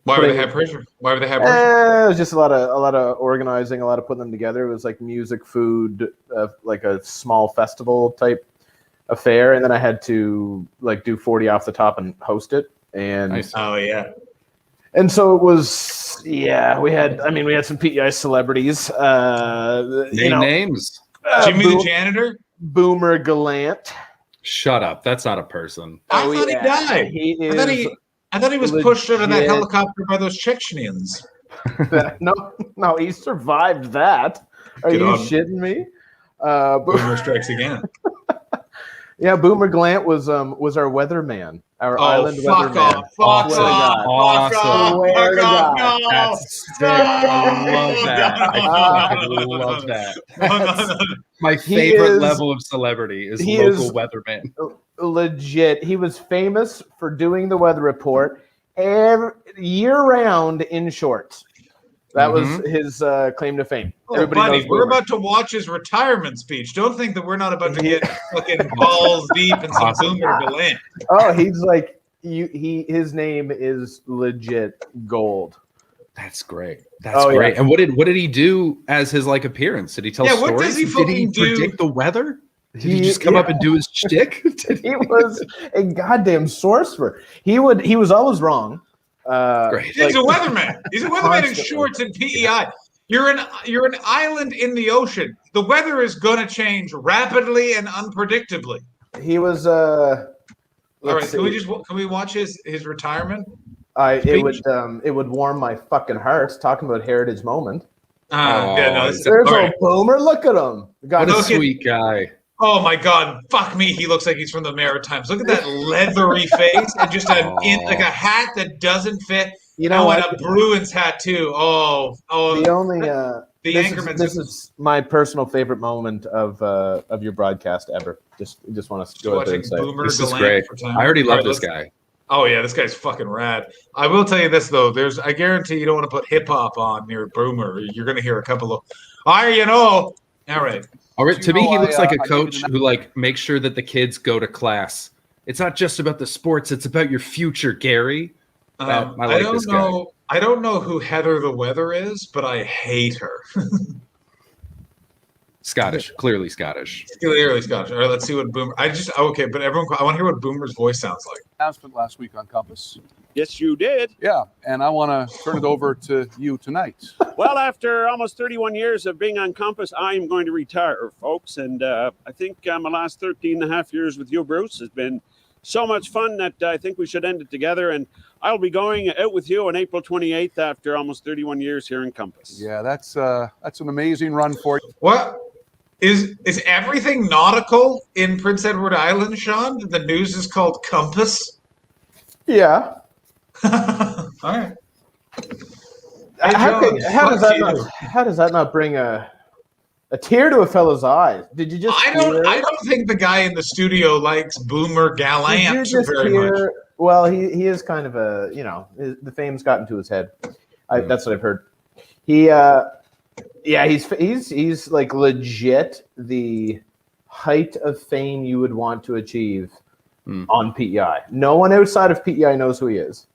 Why would they have pressure? It was just a lot of organizing, a lot of putting them together. It was like music, food, like a small festival type affair, and then I had to like do 40 off the top and host it. And Nice. Oh yeah. And so it was, we had some PEI celebrities. Name names. Jimmy Boom- the janitor? Boomer Gallant. Shut up. That's not a person. I thought he died. He I is. thought he was pushed out of that legit. helicopter by those Chechenians. No, he survived that. Are Good you on- shitting me? Boomer strikes again. Yeah, Boomer Gallant was our weatherman, our Oh, island fuck weatherman. off! Fuck Awesome. off! Fuck off! Swear Fuck to off! God. No! That's sick. I love that. I fucking love that. No. My He favorite is- level of celebrity is he local is- weatherman. Legit, he was famous for doing the weather report year round in shorts. That was his claim to fame. Oh, Everybody buddy, knows we're Boomer. about to watch his retirement speech. Don't think that we're not about to get fucking balls deep in some Awesome. Boomer Gallant. Oh, he's like his name is legit gold. That's great. That's Oh, yeah. great. And what did he do as his like appearance? Did he tell Yeah, stories? what does he Did he fucking do? predict the weather? Did he He- just come up yeah. and do his shtick? He was a goddamn sorcerer. He was always wrong. Great. He's a weatherman. He's a weatherman in Constantly. shorts and PEI. You're an island in the ocean. The weather is going to change rapidly and unpredictably. He was. All right, let's can see. we watch his retirement? It would warm my fucking heart talking about heritage moment. That's- There's all a right. Boomer. Look at him. What a Look at- sweet guy. Oh my God! Fuck me, he looks like he's from the Maritimes. Look at that leathery face and just like a hat that doesn't fit. You know And what? a Bruins hat too. Oh, The only The Anchorman. This is my personal favorite moment of your broadcast ever. Just want to go out there and say Boomer This is Gallant great. for time. I already love All right, this guy. Oh yeah, this guy's fucking rad. I will tell you this though. I guarantee you don't want to put hip hop on near Boomer. You're gonna hear a couple of, All right. All right, to me, he looks like a I coach who like makes sure that the kids go to class. It's not just about the sports; it's about your future, Gary. I like this guy. I don't know who Heather the Weather is, but I hate her. Scottish, clearly Scottish. Clearly Scottish. All right, let's see what Boomer. But everyone, I want to hear what Boomer's voice sounds like. Announcement last week on Compass. Yes, you did. Yeah, and I want to turn it over to you tonight. Well, after almost 31 years of being on Compass, I am going to retire, folks. And I think my last 13 and a half years with you, Bruce, has been so much fun that I think we should end it together. And I'll be going out with you on April 28th after almost 31 years here in Compass. Yeah, that's an amazing run for you. What is everything nautical in Prince Edward Island, Sean? The news is called Compass. yeah. All right. How does that not bring a tear to a fellow's eyes? Did you just? I don't think the guy in the studio likes Boomer Gallant very much. Well, he is kind of the fame's gotten to his head. That's what I've heard. He's like legit the height of fame you would want to achieve on PEI. No one outside of PEI knows who he is,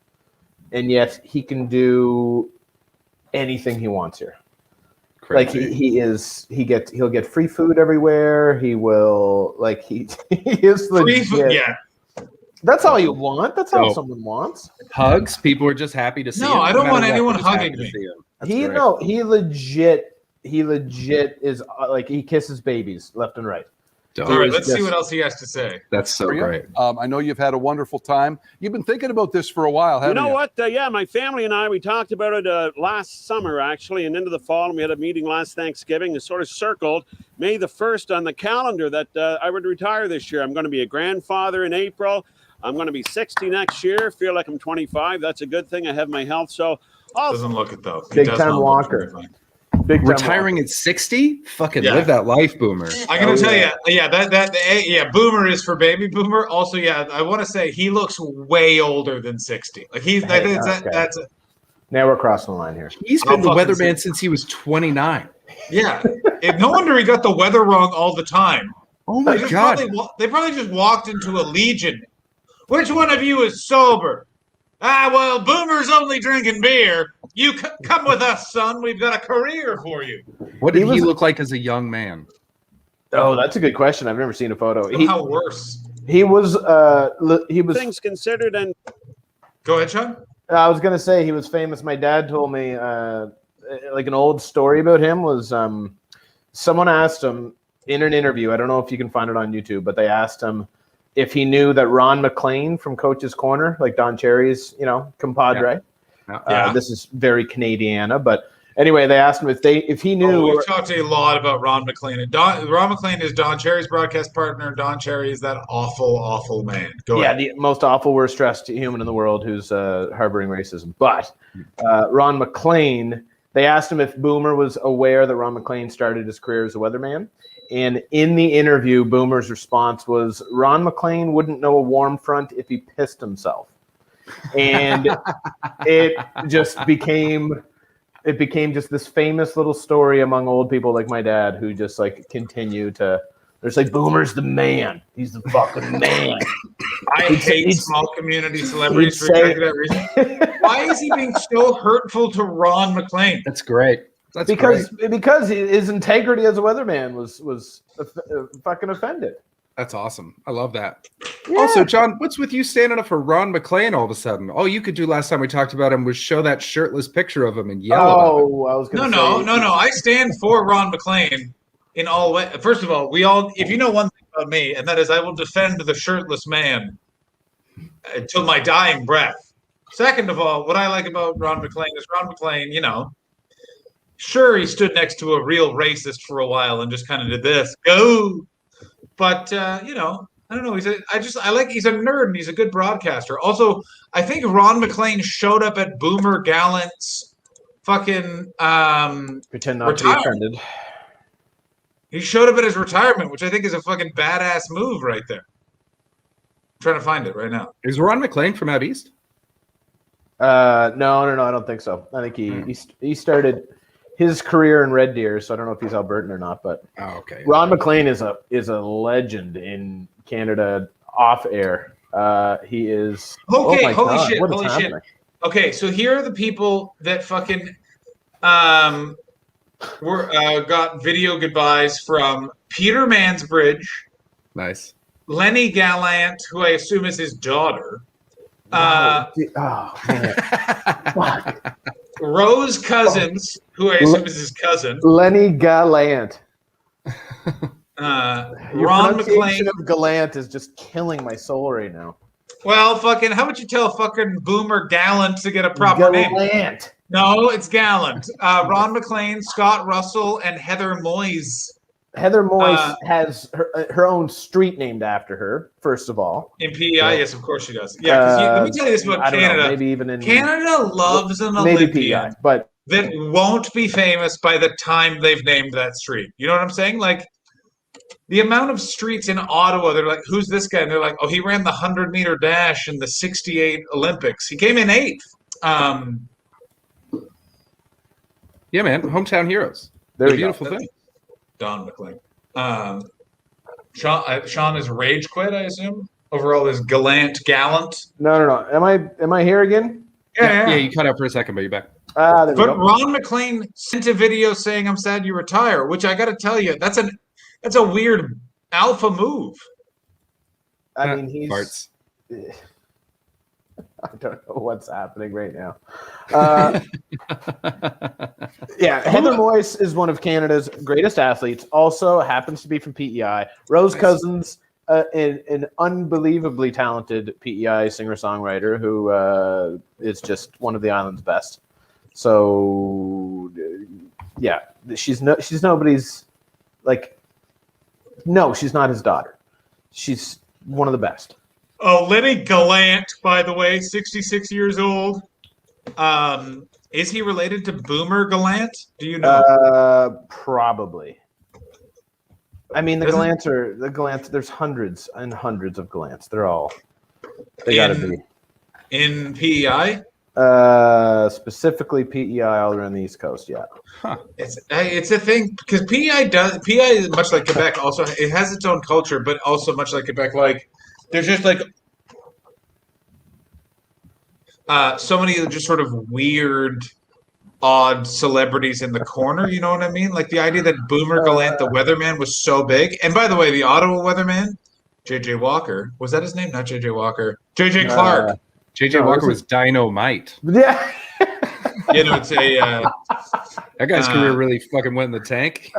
and yet he can do anything he wants here. Crazy. Like he'll get free food everywhere. He will he is legit. Free food, yeah. That's all you want. That's all someone wants. Hugs. People are just happy to see him. No, I don't want anyone hugging me. He legit is like he kisses babies left and right. All right, let's see what else he has to say. That's so great. I know you've had a wonderful time. You've been thinking about this for a while, haven't you? You know what? Yeah, my family and I, we talked about it last summer, actually, and into the fall, and we had a meeting last Thanksgiving and sort of circled May the 1st on the calendar that I would retire this year. I'm going to be a grandfather in April. I'm going to be 60 next year. Feel like I'm 25. That's a good thing. I have my health. So doesn't look it, though. Big time walker. Retiring at 60? Fucking live that life, Boomer. I'm gonna tell you, Boomer is for baby Boomer. Also, I want to say he looks way older than 60. Like that's now we're crossing the line here. He's been the weatherman since he was 29. Yeah, no wonder he got the weather wrong all the time. Oh my God! They probably just walked into a legion. Which one of you is sober? Well, Boomer's only drinking beer. You come with us, son. We've got a career for you. What did he look like as a young man? Oh, that's a good question. I've never seen a photo. How worse? He was. Things considered, and go ahead, Sean. I was gonna say he was famous. My dad told me like an old story about him was someone asked him in an interview. I don't know if you can find it on YouTube, but they asked him if he knew that Ron McLean from Coach's Corner, like Don Cherry's, compadre. Yeah. This is very Canadiana, but anyway, they asked him if he knew. We've talked a lot about Ron McLean. Ron McLean is Don Cherry's broadcast partner. Don Cherry is that awful, awful man. Go ahead. The most awful, worst-dressed human in the world who's harboring racism. But Ron McLean, they asked him if Boomer was aware that Ron McLean started his career as a weatherman. And in the interview, Boomer's response was, Ron McLean wouldn't know a warm front if he pissed himself. And it became just this famous little story among old people like my dad who just like continue to, they're like, Boomer's the man. He's the fucking man. I hate small community celebrities for exactly that reason. Why is he being so hurtful to Ron McLean? That's great. Because his integrity as a weatherman was fucking offended. That's awesome. I love that. Yeah. Also, John, what's with you standing up for Ron McLean all of a sudden? All you could do last time we talked about him was show that shirtless picture of him and yell about it. I was going to No. I stand for Ron McLean in all ways. First of all, if you know one thing about me, and that is I will defend the shirtless man until my dying breath. Second of all, what I like about Ron McLean is Ron McLean, sure, he stood next to a real racist for a while and just kind of did this, go. But I don't know. He's a nerd and he's a good broadcaster. Also, I think Ron McLean showed up at Boomer Gallant's fucking Pretend not to be retire. offended. He showed up at his retirement, which I think is a fucking badass move right there. I'm trying to find it right now. Is Ron McLean from out east? No, I don't think so. I think he started his career in Red Deer, so I don't know if he's Albertan or not. But okay. Ron McLean is a legend in Canada off air. He is. Okay, oh my holy God, shit, what is holy happening? shit. Okay, so here are the people that fucking got video goodbyes from Peter Mansbridge, Nice. Lenny Gallant, who I assume is his daughter, Oh man. Fuck. Rose Cousins, who I assume is his cousin, Lenny Gallant. Your Ron pronunciation McLean. of Gallant is just killing my soul right now. Well, fucking, how would you tell fucking Boomer Gallant to get a proper name? Gallant. No, it's Gallant. Ron McLean, Scott Russell, and Heather Moyes. Heather Moyes has her own street named after her, first of all. In PEI, yes, of course she does. Yeah, because let me tell you this about I don't know, Canada. maybe even in Canada loves an maybe Olympian PEI, but that won't be famous by the time they've named that street. You know what I'm saying? Like, the amount of streets in Ottawa, they're like, who's this guy? And they're like, oh, he ran the 100-meter dash in the 68 Olympics. He came in 8th. Yeah, man. Hometown heroes. There They're you go. beautiful thing. Don McLean. Sean is rage quit, I assume. Overall is gallant. no. Am I here again? Yeah, you cut out for a second, but you're back. There we But go. Ron McLean sent a video saying, "I'm sad you retire," which I got to tell you, that's a weird alpha move. I mean, he's. Farts. I don't know what's happening right now. Yeah, Heather Moyes is one of Canada's greatest athletes. Also happens to be from PEI. Rose Cousins, an unbelievably talented PEI singer-songwriter who is just one of the island's best. So, yeah, she's nobody's like. No, she's not his daughter. She's one of the best. Oh, Lenny Gallant, by the way, 66 years old. Is he related to Boomer Gallant? Do you know? Probably. I mean, the Gallants. There's hundreds and hundreds of Gallants. They gotta be in PEI. Specifically PEI all around the East Coast. Yeah. Huh. It's a thing because PEI is much like Quebec. Also, it has its own culture, but also much like Quebec, like. There's just like so many just sort of weird, odd celebrities in the corner. You know what I mean? Like the idea that Boomer Gallant, the weatherman, was so big. And by the way, the Ottawa weatherman, JJ Walker, was that his name? Not JJ Walker. JJ Clark. JJ Walker was Dynamite. Yeah. You know, it's a that guy's career really fucking went in the tank.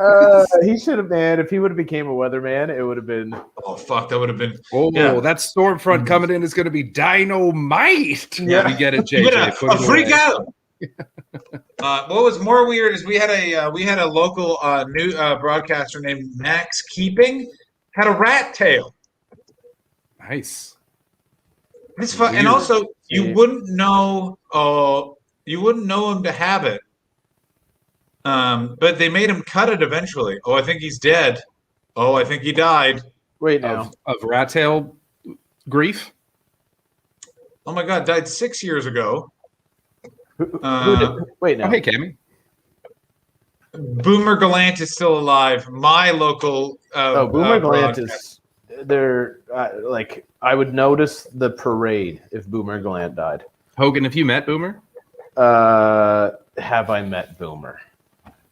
He should have, man. If he would have became a weatherman, it would have been. Oh fuck, that would have been. Oh, that storm front coming in is going to be dynamite. Yeah, we get it, JJ. A freak out. What was more weird is we had a local new broadcaster named Max Keeping had a rat tail. Nice. It's fun, and also you wouldn't know him to have it. But they made him cut it eventually. Oh, I think he's dead. Oh, I think he died. Wait now. Of rat tail grief? Oh my God, died 6 years ago. Wait now. Oh, hey, Cammy. Boomer Gallant is still alive. My local. Boomer Gallant is. They're like I would notice the parade if Boomer Gallant died. Hogan, have you met Boomer? Have I met Boomer?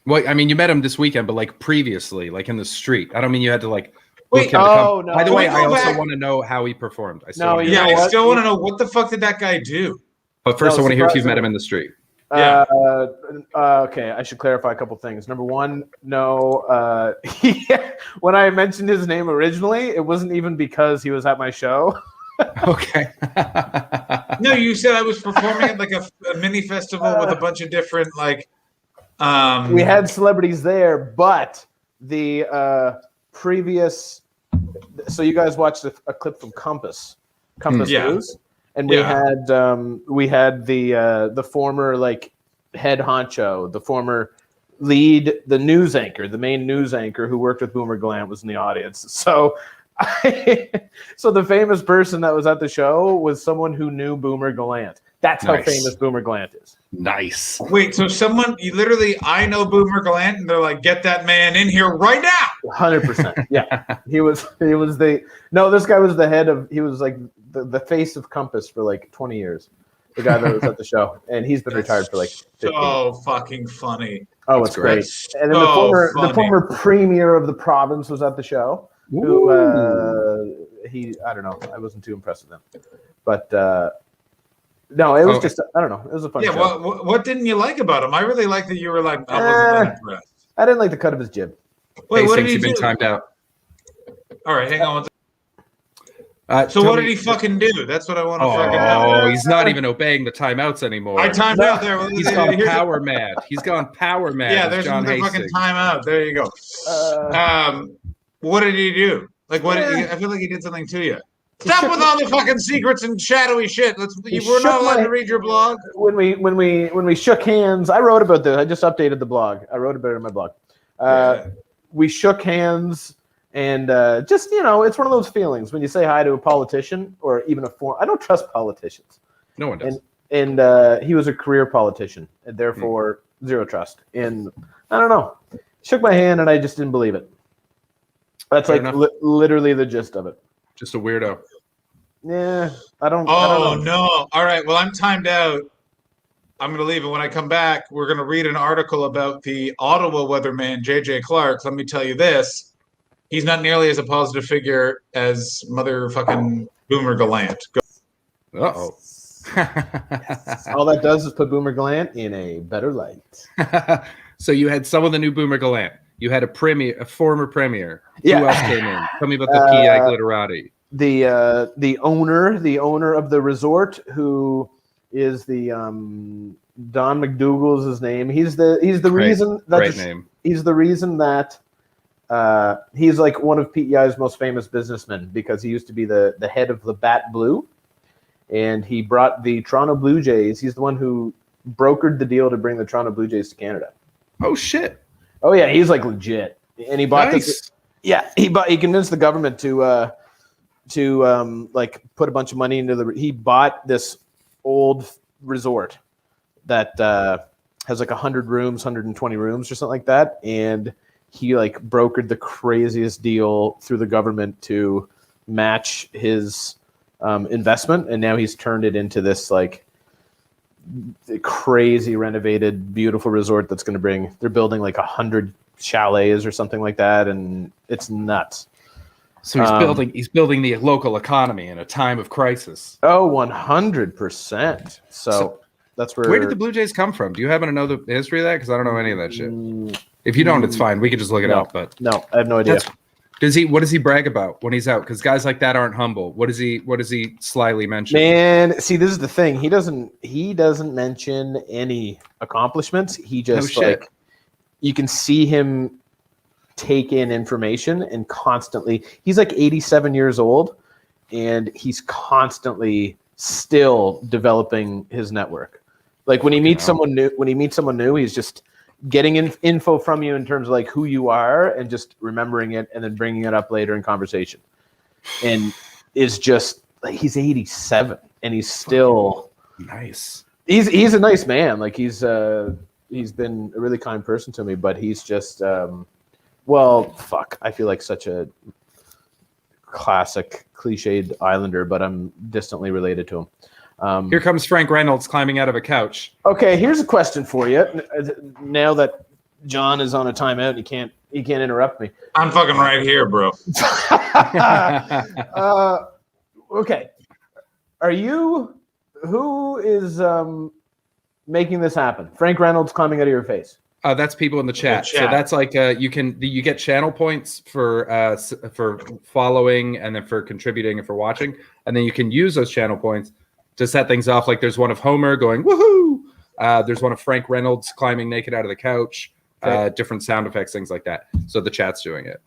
Well, I mean, you met him this weekend, but like previously, like in the street. I don't mean you had to like. Wait, no. By the way, I also back? want to know how he performed. I No, still you know I what? still want to know what the fuck did that guy do? But first, No, I want to hear if you've met surprisingly. him in the street. Yeah. Okay, I should clarify a couple things. Number one, no. When I mentioned his name originally, it wasn't even because he was at my show. Okay. No, you said I was performing at like a mini festival with a bunch of different like. We had celebrities there, but the previous. So you guys watched a clip from Compass Yeah. News, and we had the former like head honcho, the former lead, the news anchor, the main news anchor who worked with Boomer Gallant was in the audience. So, so the famous person that was at the show was someone who knew Boomer Gallant. That's how famous Boomer Gallant is. Nice. Wait, so I know Boomer Gallant, and they're like, get that man in here right now. 100%. Yeah. This guy was the head of, he was like the face of Compass for like 20 years. The guy that was at the show, and he's been retired for like 15 so fucking funny. Oh, it's great. And then the former premier of the province was at the show. Who I don't know. I wasn't too impressed with him, but no, it was just I don't know. It was a fun show. Yeah. What didn't you like about him? I really liked that you were like, I wasn't that impressed. I didn't like the cut of his jib. Wait, what did he do? Been timed out. All right, hang on. So what did he fucking do? That's what I want to fucking know. Oh, he's not even obeying the timeouts anymore. I timed out there. He's gone power mad. He's gone power mad. Yeah, there's another fucking timeout. There you go. What did he do? Like, what? I feel like he did something to you. Stop with all the fucking secrets and shadowy shit. We're not allowed to read your blog. When we shook hands, I wrote about this. I just updated the blog. I wrote about it in my blog. We shook hands. And just, it's one of those feelings when you say hi to a politician or even I don't trust politicians. No one does. And he was a career politician and therefore zero trust. And I don't know. Shook my hand and I just didn't believe it. That's literally the gist of it. Just a weirdo. Yeah, I don't know. No. All right. Well, I'm timed out. I'm going to leave. And when I come back, we're going to read an article about the Ottawa weatherman, J.J. Clark. Let me tell you this. He's not nearly as a positive figure as motherfucking Boomer Gallant. Uh-oh. All that does is put Boomer Gallant in a better light. So you had some of the new Boomer Gallant. You had a former premier. Yeah. Who else came in? Tell me about the PI glitterati. The owner of the resort, who is the Don McDougal's his name. He's the reason he's the reason that he's like one of PEI's most famous businessmen because he used to be the head of the Bat Blue, and he brought the Toronto Blue Jays. He's the one who brokered the deal to bring the Toronto Blue Jays to Canada. Oh shit! Oh yeah, he's like legit, and he bought this. Yeah, he convinced the government to like put a bunch of money into he bought this old resort that has like 100 rooms, 120 rooms or something like that, and he like brokered the craziest deal through the government to match his investment, and now he's turned it into this like crazy renovated, beautiful resort that's going to they're building like 100 chalets or something like that, and it's nuts. So he's building the local economy in a time of crisis. Oh, 100%. So that's where did the Blue Jays come from? Do you happen to know the history of that? Because I don't know any of that shit. If you don't, it's fine. We can just look it up. But no, I have no idea. What does he brag about when he's out? Because guys like that aren't humble. What does he slyly mention? Man, see, this is the thing. He doesn't mention any accomplishments. He just you can see him take in information and constantly. He's like 87 years old, and he's constantly still developing his network. Like when he meets someone new, he's just getting info from you in terms of like who you are and just remembering it and then bringing it up later in conversation. And is just like, he's 87 and he's still nice. He's a nice man. Like he's been a really kind person to me, but he's just, I feel like such a classic cliched Islander, but I'm distantly related to him. Here comes Frank Reynolds climbing out of a couch. Okay, here's a question for you. Now that John is on a timeout, he can't interrupt me. I'm fucking right here, bro. Okay, who is making this happen? Frank Reynolds climbing out of your face. That's people in the chat. So that's like you get channel points for following and then for contributing and for watching, and then you can use those channel points to set things off. Like there's one of Homer going woohoo. There's one of Frank Reynolds climbing naked out of the couch. Okay. Different sound effects, things like that. So the chat's doing it.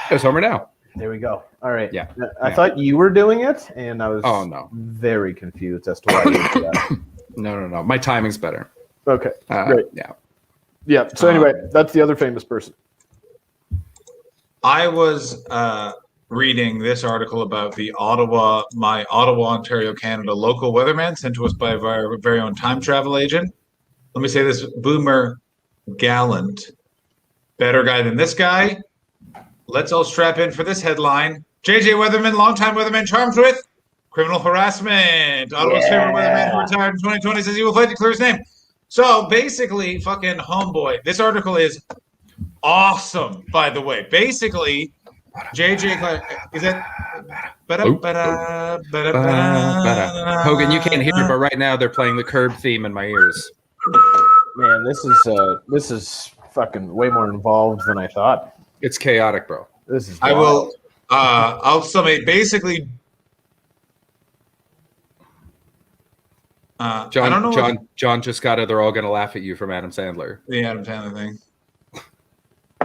There's Homer now. There we go. All right. Yeah. I thought you were doing it, and I was no very confused as to why you did that. No. My timing's better. Okay, great. Yeah. Yeah. So anyway, that's the other famous person. I was reading this article about my Ottawa, Ontario, Canada local weatherman sent to us by our very own time travel agent. Let me say this: Boomer Gallant, better guy than this guy. Let's all strap in for this headline. JJ Weatherman, longtime weatherman, charged with criminal harassment. Ottawa's favorite weatherman who retired in 2020 says he will fight to clear his name. So basically, fucking homeboy. This article is awesome, by the way. Basically, JJ Clark, is that? Hogan, you can't hear it, but right now they're playing the Curb theme in my ears. Man, this is fucking way more involved than I thought. It's chaotic, bro. This is. I will. I'll summate. Basically, I don't know. John just got it. They're all gonna laugh at you from Adam Sandler. The Adam Sandler thing.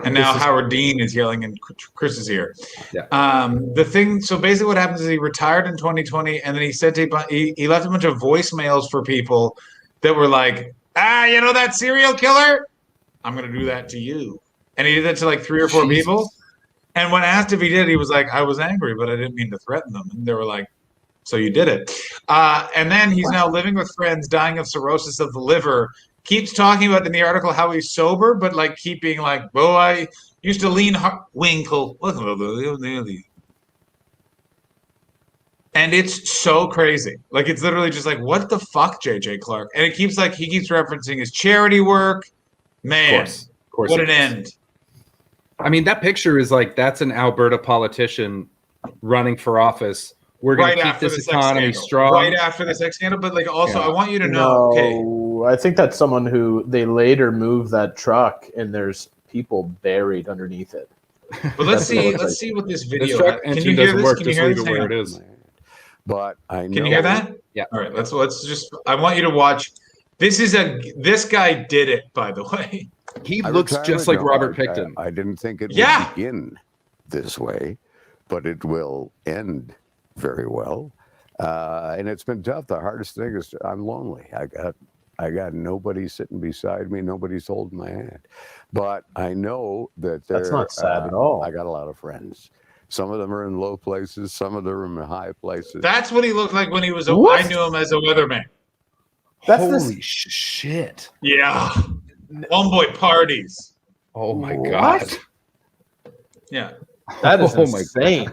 And now Howard Dean is yelling in Chris's ear. Yeah. The thing. So basically, what happens is he retired in 2020, and then he sent he left a bunch of voicemails for people that were like, you know that serial killer? I'm gonna do that to you. And he did that to like 3 or 4 people. And when asked if he did, he was like, I was angry, but I didn't mean to threaten them. And they were like, so you did it. And then he's now living with friends, dying of cirrhosis of the liver. Keeps talking about in the article how he's sober, but like keep being like, oh, I used to lean Winkle. And it's so crazy. Like, it's literally just like, what the fuck, JJ Clark? And it keeps like, he keeps referencing his charity work. Man, Of course what an end. I mean, that picture is like, that's an Alberta politician running for office. We're going to keep this economy strong. Right after the sex scandal. But like, also, I want you to know, No, I think that's someone who they later moved that truck and there's people buried underneath it. But let's see what this video has. Can you hear this? Can you hear this? Where it is. But I know. Can you hear that? Yeah. All right. Let's just. I want you to watch. This guy did it, by the way. He looks just like Robert Picton. I didn't think it would begin this way, but it will end very well. And it's been tough. The hardest thing is I'm lonely. I got nobody sitting beside me. Nobody's holding my hand. But I know that that's not sad at all. I got a lot of friends. Some of them are in low places. Some of them are in high places. That's what he looked like when he was. I knew him as a weatherman. Holy shit! Yeah, homeboy parties. Oh my god! Yeah, that is insane.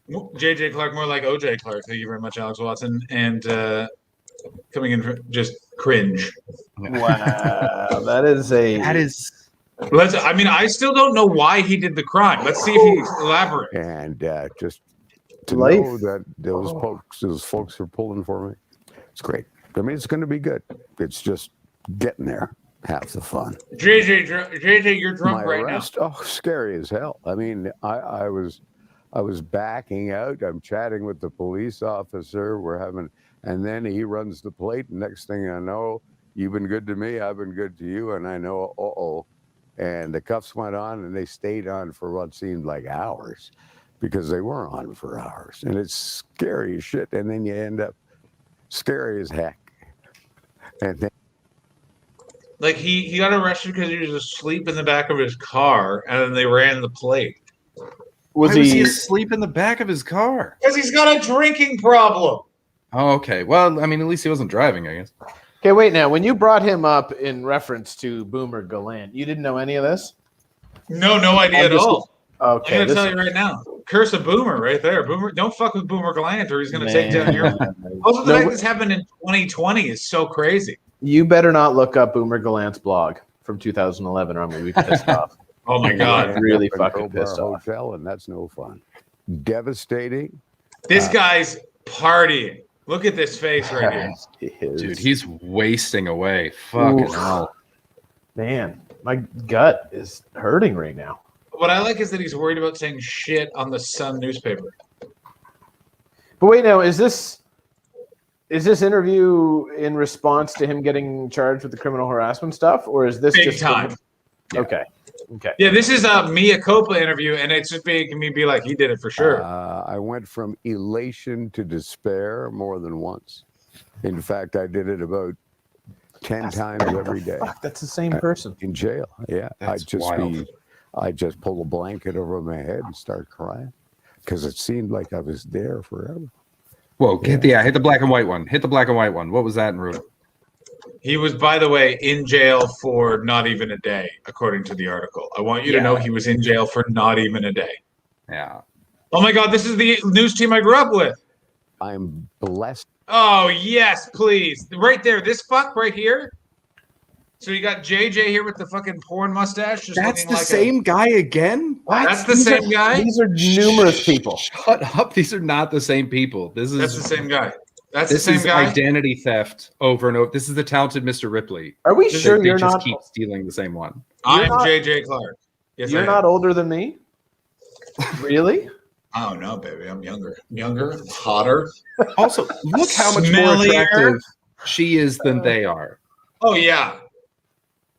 JJ Clark, more like OJ Clark. Thank you very much, Alex Watson. And coming in for just cringe. Wow, that is. I mean, I still don't know why he did the crime. Let's see if he elaborates. And just to know that those folks are pulling for me, it's great. I mean, it's going to be good. It's just getting there. Half the fun. JJ, you're drunk right now. Oh, scary as hell. I mean, I was backing out. I'm chatting with the police officer. And then he runs the plate. And next thing I know, you've been good to me. I've been good to you. And I know, And the cuffs went on, and they stayed on for what seemed like hours, because they were on for hours. And it's scary as shit. And then you end up scary as heck. And then, like he got arrested because he was asleep in the back of his car, and then they ran the plate. Was he asleep in the back of his car? Because he's got a drinking problem. Oh, okay. Well, I mean, at least he wasn't driving, I guess. Okay, wait now. When you brought him up in reference to Boomer Gallant, you didn't know any of this? No idea at all. Okay, I'm gonna tell you right now. Curse of Boomer right there. Boomer, don't fuck with Boomer Gallant, or he's gonna take down your. Also, the fact this happened in 2020 is so crazy. You better not look up Boomer Gallant's blog from 2011, or I'm gonna be pissed off. Oh my god, I'm really fucking pissed off. Hotel, and that's no fun. Devastating. This guy's partying. Look at this face right here. Dude, he's wasting away. Fucking hell. Man, my gut is hurting right now. What I like is that he's worried about saying shit on the Sun newspaper. But wait, now is this interview in response to him getting charged with the criminal harassment stuff, or is this big just time? Okay. Yeah, this is a Mia Coppola interview, and it's just making me be like, he did it for sure. I went from elation to despair more than once. In fact, I did it about 10 times every day. Fuck, that's the same person. In jail. Yeah. That's wild. I'd just pull a blanket over my head and start crying because it seemed like I was there forever. Whoa, hit the black and white one. Hit the black and white one. What was that in room? He was, by the way, in jail for not even a day, according to the article. I want you to know he was in jail for not even a day. Yeah. Oh my God, this is the news team I grew up with. I'm blessed. Oh, yes, please. Right there, this fuck right here. So you got JJ here with the fucking porn mustache. Just That's looking the like same guy again? What? That's the same guy? These are numerous people. Shut up. These are not the same people. That's the same guy. That's This the same is guy. identity theft over and over. This is the talented Mr. Ripley. Are we They- sure they you're just not? keep stealing the same one. I'm not- JJ Clark. Yes, You're I am. not older than me. Really? Oh no, baby, I'm younger. Younger, hotter. Also, look how much more Smellier. attractive she is than they are. Oh yeah.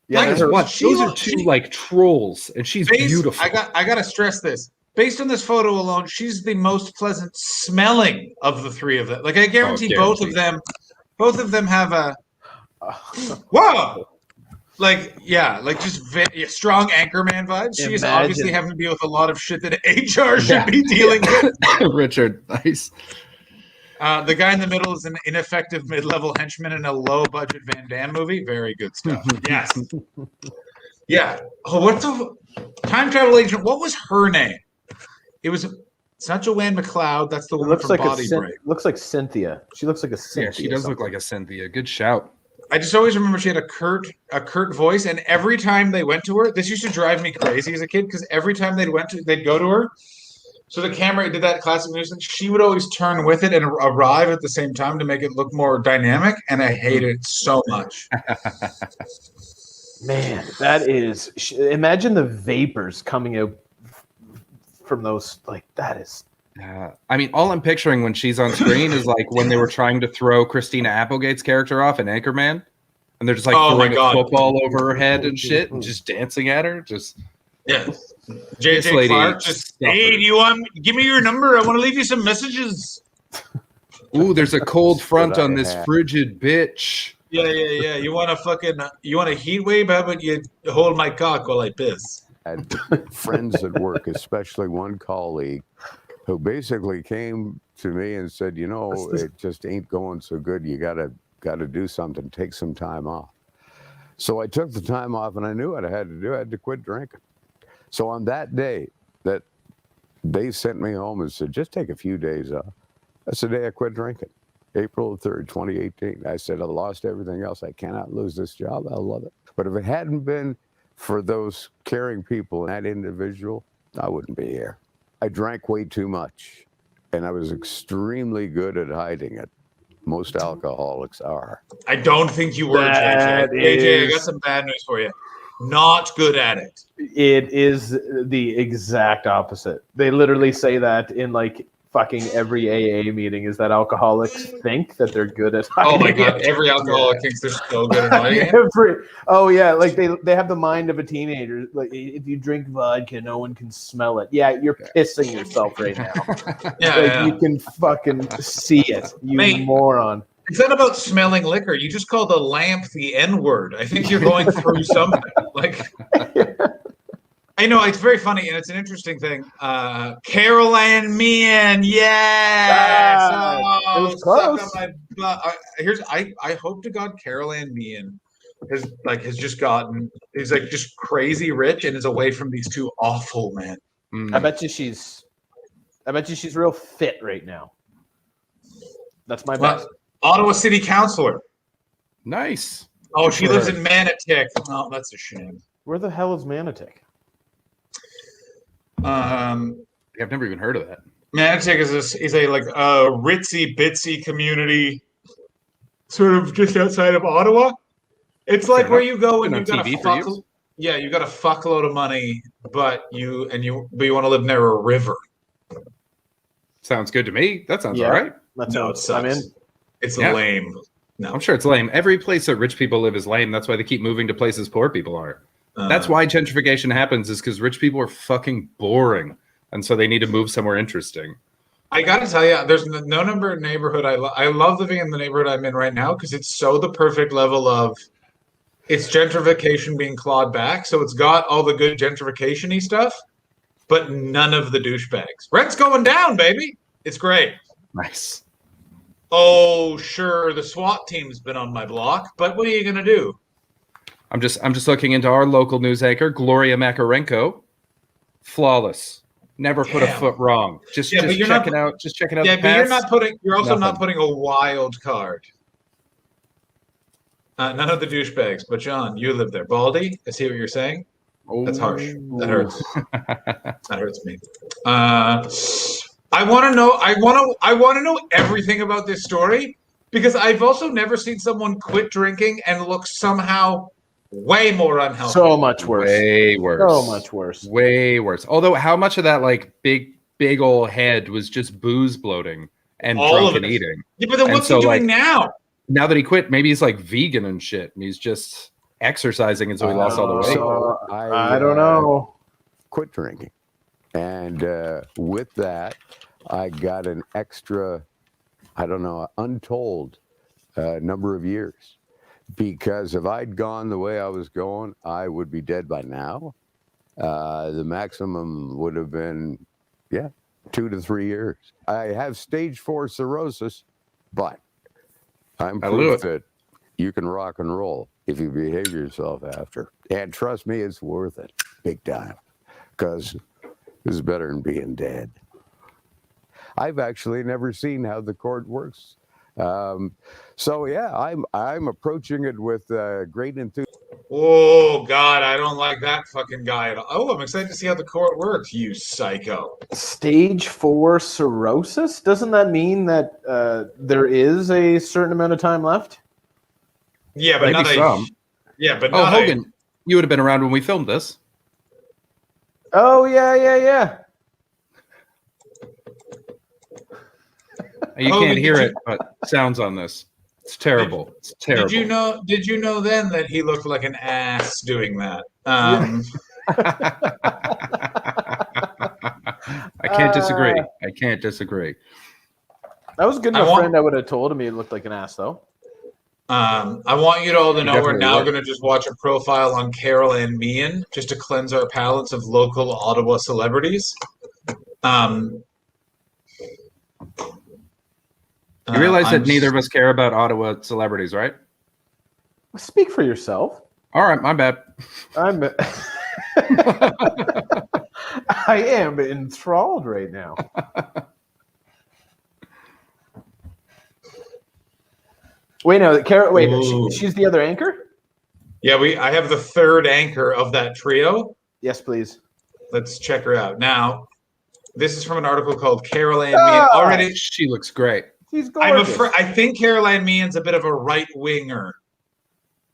Yeah, Guys, her- what? she Those are look- two she- like trolls, and she's beautiful. I gotta stress this. Based on this photo alone, she's the most pleasant smelling of the three of them. Like I guarantee both of them have a whoa. Like like just strong anchorman vibes. She is obviously having to deal with a lot of shit that HR should be dealing with. Richard, nice. The guy in the middle is an ineffective mid-level henchman in a low-budget Van Damme movie. Very good stuff. Yes. Yeah. Oh, what the time travel agent? What was her name? It's not Joanne McLeod. That's the It woman looks from like Body a Break. looks like Cynthia. She looks like a Cynthia. Yeah, she does look like a Cynthia. Good shout. I just always remember she had a curt voice, and every time they went to her, this used to drive me crazy as a kid because every time they'd go to her. So the camera did that classic news thing. She would always turn with it and arrive at the same time to make it look more dynamic, and I hated it so much. Man, that is. Imagine the vapors coming out from those. Like that is. I mean, all I'm picturing when she's on screen is like when they were trying to throw Christina Applegate's character off in Anchorman, and they're just like throwing a football over her head and shit, and just dancing at her. Just yeah. This JJ lady Clark just suffered. hey, do you want? Give me your number. I want to leave you some messages. Ooh, there's a cold front on this frigid bitch. Yeah. You want a heat wave? How about you hold my cock while I piss? I had friends at work, especially one colleague, who basically came to me and said, "You know, it just ain't going so good. You gotta do something. Take some time off." So I took the time off, and I knew what I had to do. I had to quit drinking. So on that day that they sent me home and said, "Just take a few days off," that's the day I quit drinking. April 3rd, 2018. I said, "I lost everything else. I cannot lose this job. I love it." But if it hadn't been for those caring people and that individual, I wouldn't be here. I drank way too much, and I was extremely good at hiding it. Most alcoholics are. I don't think you were, JJ. JJ, I got some bad news for you. Not good at it. It is the exact opposite. They literally say that in like fucking every AA meeting is that alcoholics think that they're good at hiding. Oh my God, it. every alcoholic thinks they're so good at hiding it. Oh yeah, like they have the mind of a teenager. Like if you drink vodka, no one can smell it. Yeah, you're pissing yourself right now. You can fucking see it, you moron. It's not about smelling liquor. You just called a lamp the N-word. I think you're going through something. Like, I know it's very funny and it's an interesting thing. Carol Ann Meehan, yes. It was close. I hope to God Carol Ann Meehan has just gotten is like just crazy rich and is away from these two awful men. I bet you she's real fit right now. That's my bet. Ottawa City Councilor. Nice. Oh, she lives in Manotick. Oh, that's a shame. Where the hell is Manotick? I've never even heard of that. Manotick is a like a ritzy bitsy community, sort of just outside of Ottawa. It's like where you go and you got you got a fuckload of money, but you want to live near a river. Sounds good to me. That sounds all right. I'm in. It's lame. No, I'm sure it's lame. Every place that rich people live is lame. That's why they keep moving to places poor people are. That's why gentrification happens, is because rich people are fucking boring, and so they need to move somewhere interesting. I got to tell you, there's no number of neighborhood I love living in the neighborhood I'm in right now because it's so the perfect level of It's gentrification being clawed back, so it's got all the good gentrification-y stuff, but none of the douchebags. Rent's going down, baby. It's great. Nice. Oh, sure, the SWAT team's been on my block, but what are you gonna do? I'm just looking into our local news anchor, Gloria Makarenko. Flawless. Never put a Damn. foot wrong. Just Yeah, but you're not- checking out. Just checking out. Yeah, the but you're pass. not putting. You're also not Nothing. putting a wild card. None of the douchebags, but John, you live there. Baldy, I see what you're saying. That's harsh. That hurts. That hurts me. I want to know. I want to know everything about this story because I've also never seen someone quit drinking and look somehow way more unhealthy. So much worse. Way worse. So much worse. Way worse. Although, how much of that like big old head was just booze bloating and All of drunken it. eating? Yeah, but then And what's so, he doing like, now? Now that he quit, maybe he's like vegan and shit, and he's just exercising, and so he lost all the weight. So I don't know. Quit drinking, and with that, I got an extra, I don't know, untold number of years. Because if I'd gone the way I was going, I would be dead by now. The maximum would have been, 2 to 3 years. I have stage 4 cirrhosis, but I'm proof that you can rock and roll if you behave yourself after. And trust me, it's worth it, big time, because it's better than being dead. I've actually never seen how the court works. So yeah, I'm approaching it with great enthusiasm. Oh God, I don't like that fucking guy at all. Oh, I'm excited to see how the court works. You psycho. Stage 4 cirrhosis? Doesn't that mean that there is a certain amount of time left? Yeah, but Maybe not some. Yeah, but Oh, not Hogan, you would have been around when we filmed this. Oh yeah. You Hogan, can't hear did it, but sounds on this. It's terrible. It's terrible. Did you know then that he looked like an ass doing that? I can't disagree. I can't disagree. That was a good enough friend. I would have told him he looked like an ass, though. I want you all to know we're definitely now would. going to just watch a profile on Carol Ann Meehan just to cleanse our palates of local Ottawa celebrities. You realize that neither of us care about Ottawa celebrities, right? Speak for yourself. All right, my bad. I am enthralled right now. Wait, no, Carol. Wait, she's the other anchor. Yeah, I have the third anchor of that trio. Yes, please. Let's check her out now. This is from an article called Carol Ann Meehan. Already, she looks great. She's gorgeous. I think Carol Ann Meehan's a bit of a right winger.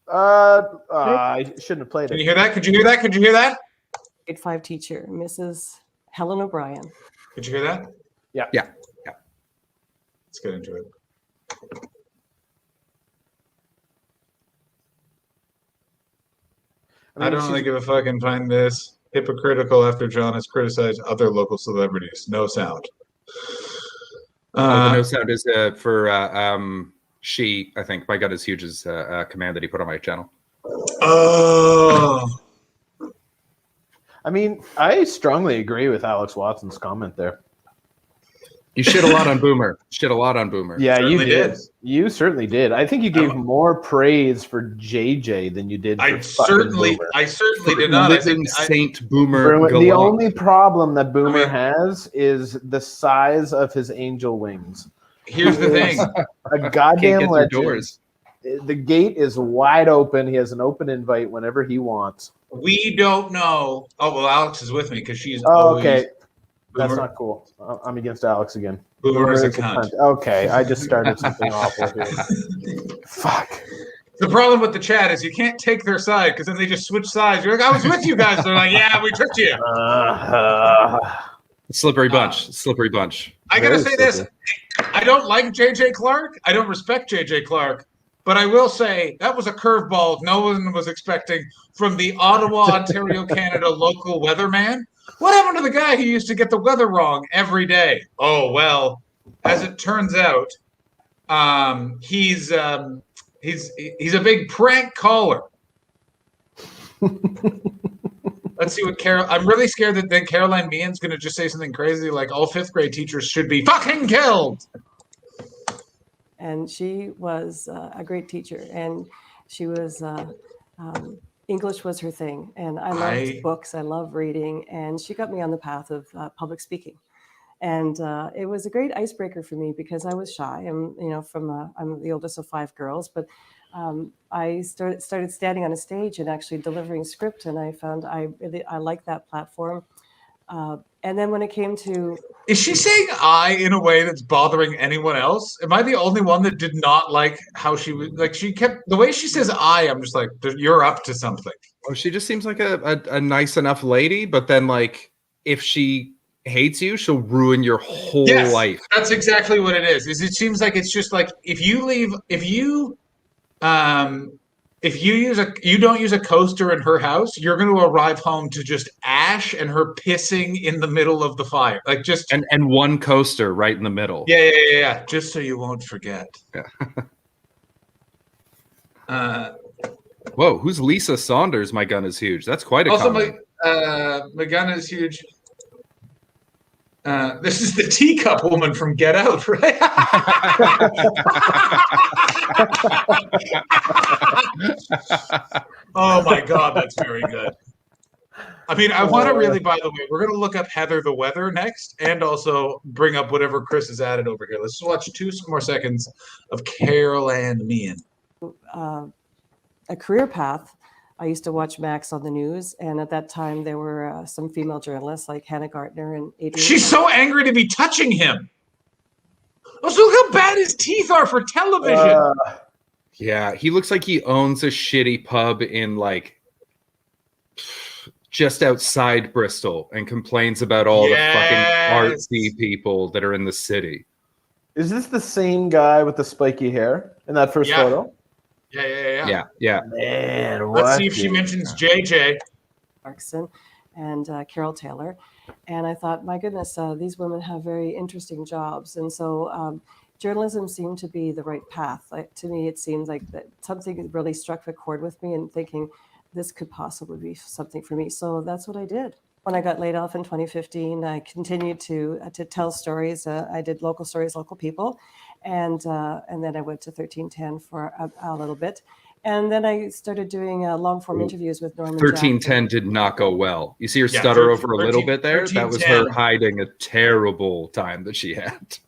I shouldn't have played it. Can you hear that? Could you hear that? Could you hear that? Grade 5 teacher, Mrs. Helen O'Brien. Could you hear that? Yeah. Let's get into it. I don't really give a fuck and find this hypocritical after John has criticized other local celebrities. No sound. The no sound is for she, I think. My God is huge is a command that he put on my channel. Oh. I mean, I strongly agree with Alex Watson's comment there. You shit a lot on Boomer. Yeah, you did. You certainly did. I think you gave more praise for JJ than you did for I certainly did not. Living Saint Boomer. The only problem that Boomer has is the size of his angel wings. Here's the thing. A goddamn legend. The gate is wide open. He has an open invite whenever he wants. We don't know. Oh, well, Alex is with me because she's okay. Boomer. That's not cool. I'm against Alex again. Boomer is a cunt. Okay, I just started something awful here. Fuck. The problem with the chat is you can't take their side because then they just switch sides. You're like, I was with you guys. They're like, yeah, we tricked you. Slippery bunch. I got to say this. I don't like JJ Clark. I don't respect JJ Clark. But I will say that was a curveball no one was expecting from the Ottawa, Ontario, Canada local weatherman. What happened to the guy who used to get the weather wrong every day? Oh, well, as it turns out, he's a big prank caller. Let's see what Carol. I'm really scared that then Caroline Meehan's going to just say something crazy like all fifth grade teachers should be fucking killed. And she was a great teacher, and she was English was her thing, and I loved books. I love reading, and she got me on the path of public speaking. And it was a great icebreaker for me because I was shy. I'm the oldest of 5 girls, but I started standing on a stage and actually delivering script, and I found I liked that platform. And then when it came to, is she saying "I" in a way that's bothering anyone else? Am I the only one that did not like how she was? Like she kept the way she says "I." I'm just like, you're up to something. Oh, she just seems like a nice enough lady, but then like if she hates you, she'll ruin your whole life. That's exactly what it is. It seems like it's just like if you don't use a coaster in her house, you're going to arrive home to just ash and her pissing in the middle of the fire, like just and one coaster right in the middle. Yeah. Just so you won't forget. Yeah. Whoa, who's Lisa Saunders? My gun is huge. That's quite a also comment. my gun is huge. This is the teacup woman from Get Out, right? Oh my God, that's very good. I mean, I want to really, by the way, we're going to look up Heather the Weather next and also bring up whatever Chris has added over here. Let's watch some more seconds of Carol Ann Meehan. A career path. I used to watch Max on the news, and at that time there were some female journalists like Hannah Gartner and Adrian. She's so angry to be touching him. Also, look how bad his teeth are for television. Yeah, he looks like he owns a shitty pub in like just outside Bristol and complains about all the fucking artsy people that are in the city. Is this the same guy with the spiky hair in that first photo? Yeah. Man, let's see if she mentions JJ Clarkson and Carol Taylor. And I thought, my goodness, these women have very interesting jobs. And so journalism seemed to be the right path. Like, to me, it seemed like that something really struck a chord with me and thinking this could possibly be something for me. So that's what I did. When I got laid off in 2015, I continued to tell stories. I did local stories, local people. And then I went to 1310 for a little bit. And then I started doing long form interviews with Norman 1310 did not go well. You see her stutter over a little bit there? That was her hiding a terrible time that she had.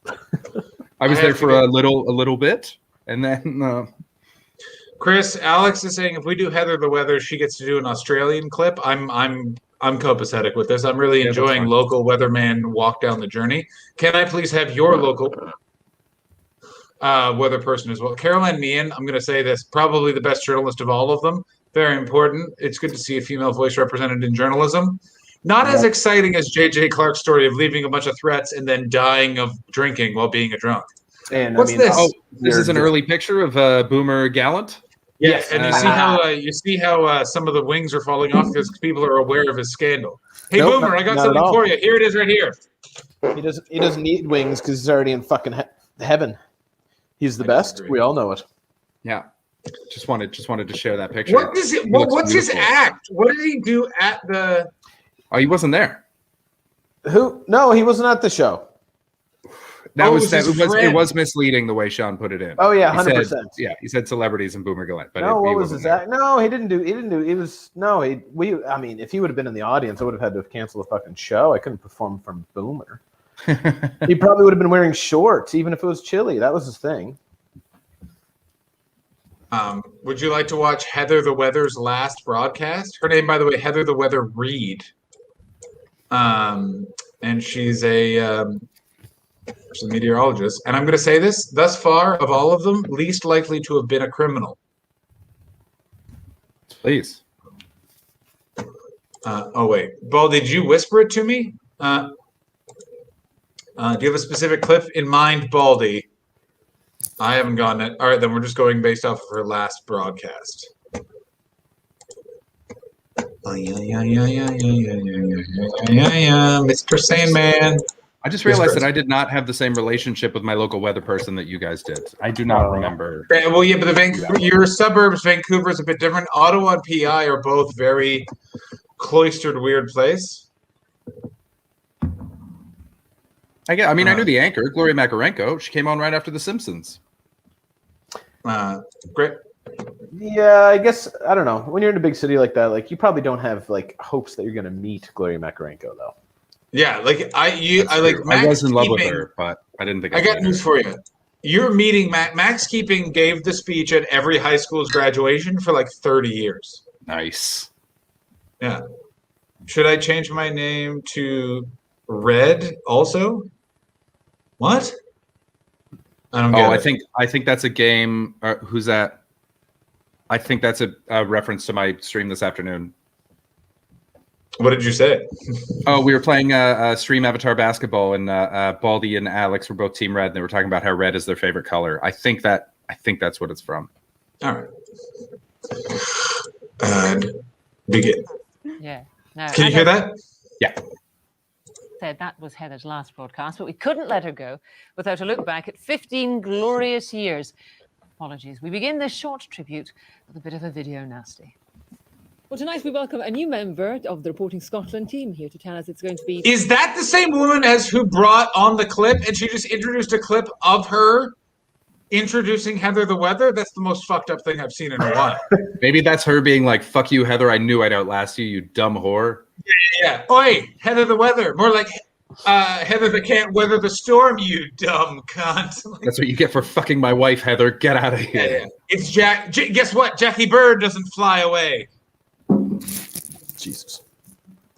I was there for a little bit. And then Chris, Alex is saying if we do Heather the Weather, she gets to do an Australian clip. I'm copacetic with this. I'm really enjoying local weatherman walk down the journey. Can I please have your local weather person as well? Caroline Meehan, I'm going to say this, probably the best journalist of all of them. Very important. It's good to see a female voice represented in journalism. Not as exciting as J.J. Clark's story of leaving a bunch of threats and then dying of drinking while being a drunk. And what's this? Oh, this is an early picture of Boomer Gallant. Yes, and you see how some of the wings are falling off because people are aware of his scandal. Hey, Boomer, I got something for you. Here it is, right here. He doesn't need wings because he's already in fucking heaven. He's the best. We all know it. Yeah, just wanted to share that picture. What's his act? What did he do at the? Oh, he wasn't there. Who? No, he wasn't at the show. It was misleading the way Sean put it in. Oh yeah, 100%. Yeah, he said celebrities and Boomer Gallant. But no, what was his act? No, he didn't do. It was no. I mean, if he would have been in the audience, I would have had to have canceled the fucking show. I couldn't perform from Boomer. He probably would have been wearing shorts, even if it was chilly. That was his thing. Would you like to watch Heather the Weather's last broadcast? Her name, by the way, Heather the Weather Reed. And she's a meteorologist. And I'm going to say this, thus far, of all of them, least likely to have been a criminal. Please. Oh, wait. Ball, did you whisper it to me? Do you have a specific clip in mind, Baldy? I haven't gotten it. All right, then we're just going based off of her last broadcast. Oh, yeah, Mr. Sandman. I just realized that I did not have the same relationship with my local weather person that you guys did. I do not remember. Yeah, well, yeah, but your suburbs, Vancouver is a bit different. Ottawa and PI are both very cloistered, weird place. I mean, I knew the anchor, Gloria Makarenko. She came on right after The Simpsons. Great. Yeah, I guess I don't know. When you're in a big city like that, like you probably don't have like hopes that you're going to meet Gloria Makarenko, though. Yeah, like I was in love with her, but I didn't think I got news for you. You're meeting Max Keeping gave the speech at every high school's graduation for like 30 years. Nice. Yeah. Should I change my name to Red also? What? I don't get it. I think that's a game. Who's that? I think that's a reference to my stream this afternoon. What did you say? Oh, we were playing stream Avatar basketball, and Baldy and Alex were both Team Red, and they were talking about how red is their favorite color. I think that's what it's from. All right. And begin. Yeah. No, Can you hear that? Yeah. Said that was Heather's last broadcast, but we couldn't let her go without a look back at 15 glorious years. Apologies. We begin this short tribute with a bit of a video nasty. Well, tonight we welcome a new member of the Reporting Scotland team here to tell us it's going to be... Is that the same woman as who brought on the clip and she just introduced a clip of her introducing Heather the Weather? That's the most fucked up thing I've seen in a while. Maybe that's her being like, fuck you, Heather. I knew I'd outlast you, you dumb whore. Yeah. Oi, Heather the Weather. More like Heather that can't weather the storm, you dumb cunt. That's what you get for fucking my wife, Heather. Get out of here. Yeah. It's guess what? Jackie Bird doesn't fly away. Jesus.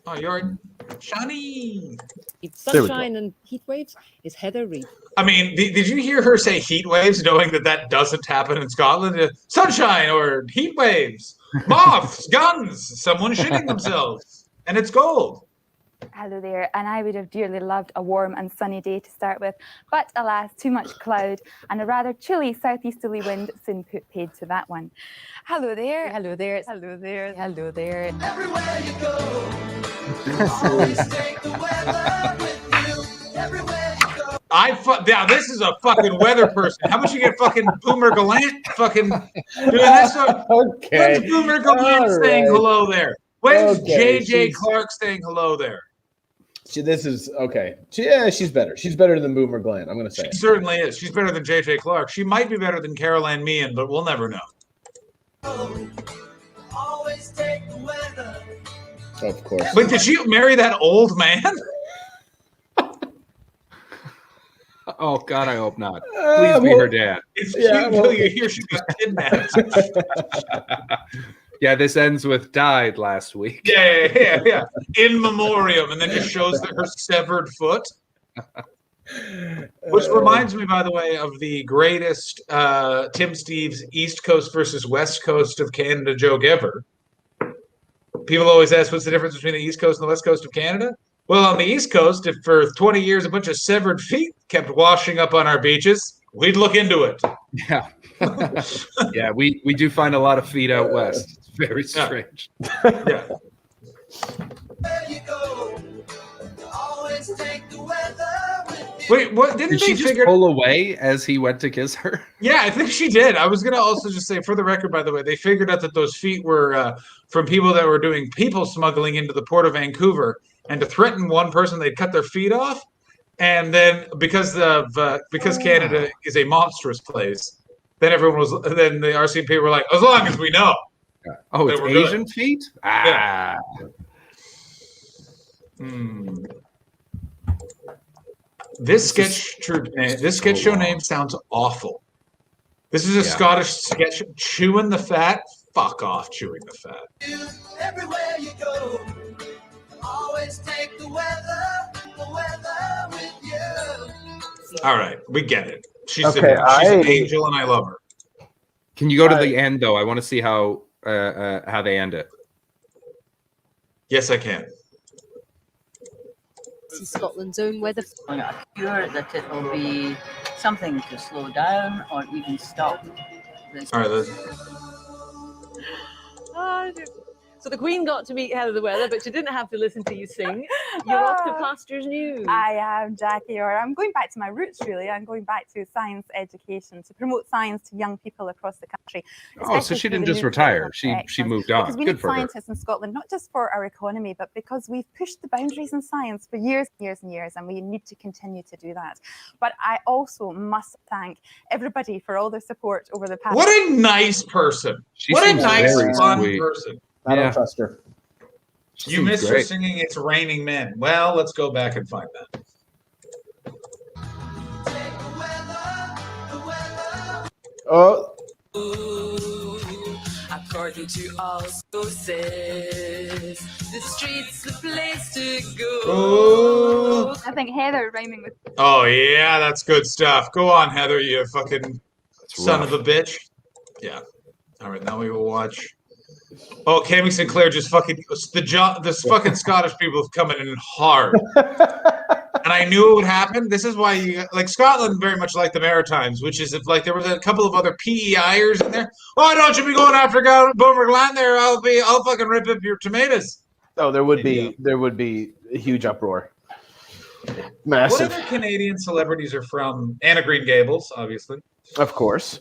Oh, you're Shani. Sunshine and heat waves is Heather Reid. I mean, did you hear her say heat waves, knowing that doesn't happen in Scotland? Sunshine or heat waves, moths, guns, someone shitting themselves, and it's gold. Hello there, and I would have dearly loved a warm and sunny day to start with, but alas, too much cloud and a rather chilly southeasterly wind soon put paid to that one. Hello there, hello there, hello there, hello there. Everywhere you go, always take the weather with you. Everywhere you go. Now this is a fucking weather person. How much you get fucking Boomer Gallant fucking doing this? Okay. When's Boomer Gallant saying hello there? When's JJ Clark saying hello there? This is okay. Yeah, she's better. She's better than Boomer Glenn. I'm going to say. She certainly is. She's better than JJ Clark. She might be better than Carol Ann Meehan, but we'll never know. Always take the weather. Of course. Wait, did she marry that old man? Oh God, I hope not. Please be her dad. It's cute until you hear she got kidnapped. Yeah, this ends with died last week. Yeah. In memoriam, and then just shows her severed foot. Which reminds me, by the way, of the greatest Tim Steeves East Coast versus West Coast of Canada joke ever. People always ask, what's the difference between the East Coast and the West Coast of Canada? Well, on the East Coast, if for 20 years a bunch of severed feet kept washing up on our beaches, we'd look into it. Yeah. Yeah, we do find a lot of feet out west. It's very strange. Yeah. There you go. Always take the weather with you. Wait, what? Did she just pull away as he went to kiss her? Yeah, I think she did. I was going to also just say, for the record, by the way, they figured out that those feet were from people that were doing people smuggling into the port of Vancouver, and to threaten one person, they'd cut their feet off. And then because Canada is a monstrous place, then the RCMP were like, as long as we know. Oh, it's Asian feet? Yeah. This sketch show name sounds awful. This is a Scottish sketch. Chewing the Fat? Fuck off, Chewing the Fat. Everywhere you go, always take the weather with you. All right, we get it. She's Okay, an angel, and I love her. Can you go to the end though? I want to see how they end it. Yes, I can. See Scotland's own weather. I'm not sure that it will be something to slow down or even stop. All right, So the Queen got to meet Heather the Weather, but she didn't have to listen to you sing. You're off to pastures new. I am, Jackie, or I'm going back to my roots, really. I'm going back to science education to promote science to young people across the country. Oh, so especially she through didn't the just nuclear retire. She excellence. moved on. Because we Good need for her. scientists in Scotland, not just for our economy, but because we've pushed the boundaries in science for years and years and years, and we need to continue to do that. But I also must thank everybody for all their support over the past. What a nice person. What a seems nice, very fun sweet. person. I Yeah. don't trust her. You seems missed her great. singing It's Raining Men. Well, let's go back and find that. Oh, According to all sources, the street's the place to go. I think Heather rhyming with. Oh, yeah, that's good stuff. Go on, Heather, you fucking son rough. of a bitch. Yeah. All right, now we will watch. Oh, Cammy Sinclair just fucking the fucking Scottish people have come in hard, and I knew it would happen. This is why you like Scotland very much like the Maritimes, which is if like there was a couple of other PEIers in there. Oh, don't you be going after Boomer Glen there? I'll fucking rip up your tomatoes. oh, there would be a huge uproar. Massive, What other Canadian celebrities are from Anna Green Gables? Obviously, of course.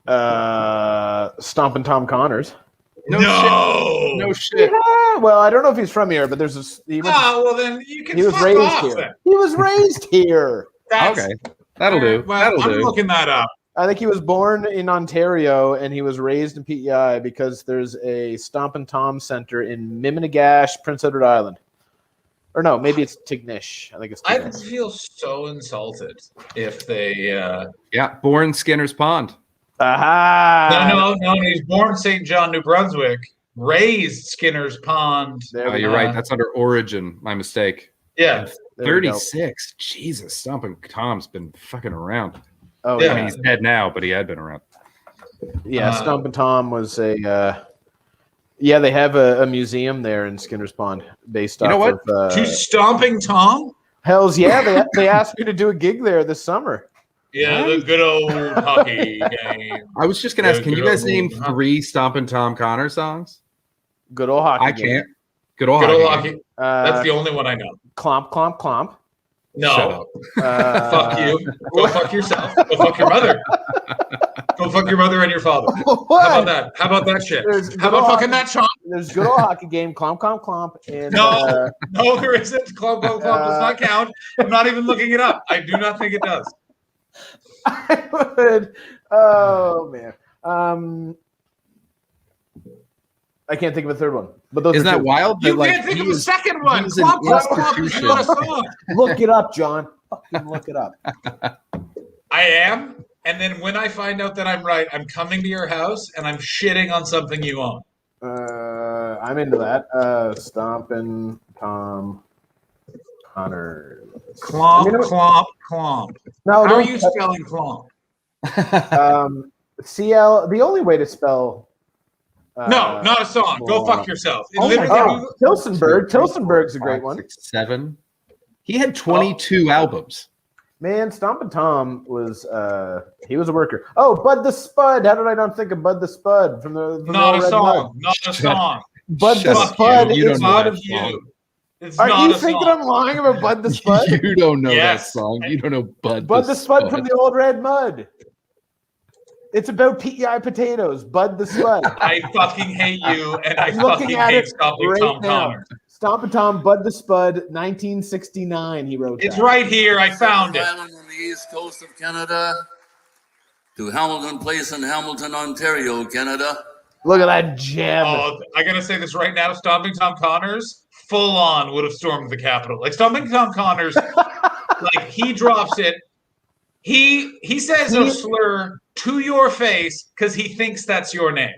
Stompin' Tom Connors. No shit. Yeah, well, I don't know if he's from here, but there's a. Well, then you can. He was fuck raised off, here. then. He was raised here. Okay, that'll do. Well, That'll I'm do. looking that up. I think he was born in Ontario and he was raised in PEI because there's a Stompin' Tom Center in Miminigash, Prince Edward Island. Or no, maybe it's Tignish. I think it's I Tignish. feel so insulted if they. Yeah, born Skinner's Pond. Aha! No. He's born St. John, New Brunswick, raised Skinner's Pond. Oh, you're right. That's under Origin. My mistake. Yeah. 36. Jesus, Stompin' Tom's been fucking around. Oh, I yeah. mean, he's dead now, but he had been around. Yeah, Stompin' Tom was a. Yeah, they have a museum there in Skinner's Pond based off know what? of. To Stomping Tom? Hells yeah, they asked me to do a gig there this summer. Yeah, the good old hockey game. I was just going to ask, can you guys name 3 Stompin' Tom Connor songs? Good old hockey. I game. can't. Good old hockey. That's the only one I know. Clomp, clomp, clomp. No. Fuck you. Go fuck yourself. Go fuck your mother. Go fuck your mother and your father. What? How about that? How about that shit? How about fucking that, Sean? There's good old hockey game. Clomp, clomp, clomp. And, No, there isn't. Clump does not count. I'm not even looking it up. I do not think it does. I would. Oh man. I can't think of a third one. But those Isn't are that two. wild? You can't think of the second one. he's an Clump, clump, clump is institution. not a song. Look it up, John. Fucking look it up. I am. And then when I find out that I'm right, I'm coming to your house and I'm shitting on something you own. I'm into that. Stompin' Tom Connor. Clomp, clomp, clomp. No, How are don't- you spelling clomp? CL. The only way to spell. No, not a song. Go fuck yourself. It literally- Tilsonburg. Tilsonburg's a great one. 7. He had 22 albums. Man, Stompin' Tom was he was a worker. Oh, Bud the Spud. How did I not think of Bud the Spud from the Not a Red song. Mud? Not a song. Bud the Shut up, Spud you is don't know one that of song. It's Are not you a thinking song. I'm lying about Bud the Spud? You don't know Yes. that song. You don't know Bud Bud the Spud from the Old Red Mud. It's about PEI potatoes. Bud the Spud. I fucking hate you, and I I'm looking fucking at hate it Stomping right Tom now. Connor. Stompin' Tom, Bud the Spud, 1969. He wrote It's that. right here. I found it. Island on the east coast of Canada to Hamilton Place in Hamilton, Ontario, Canada. Look at that gem. Oh, I gotta say this right now. Stomping Tom Connors, full on would have stormed the Capitol. Like Stomping Tom Connors, like he drops it. He says a slur to your face because he thinks that's your name.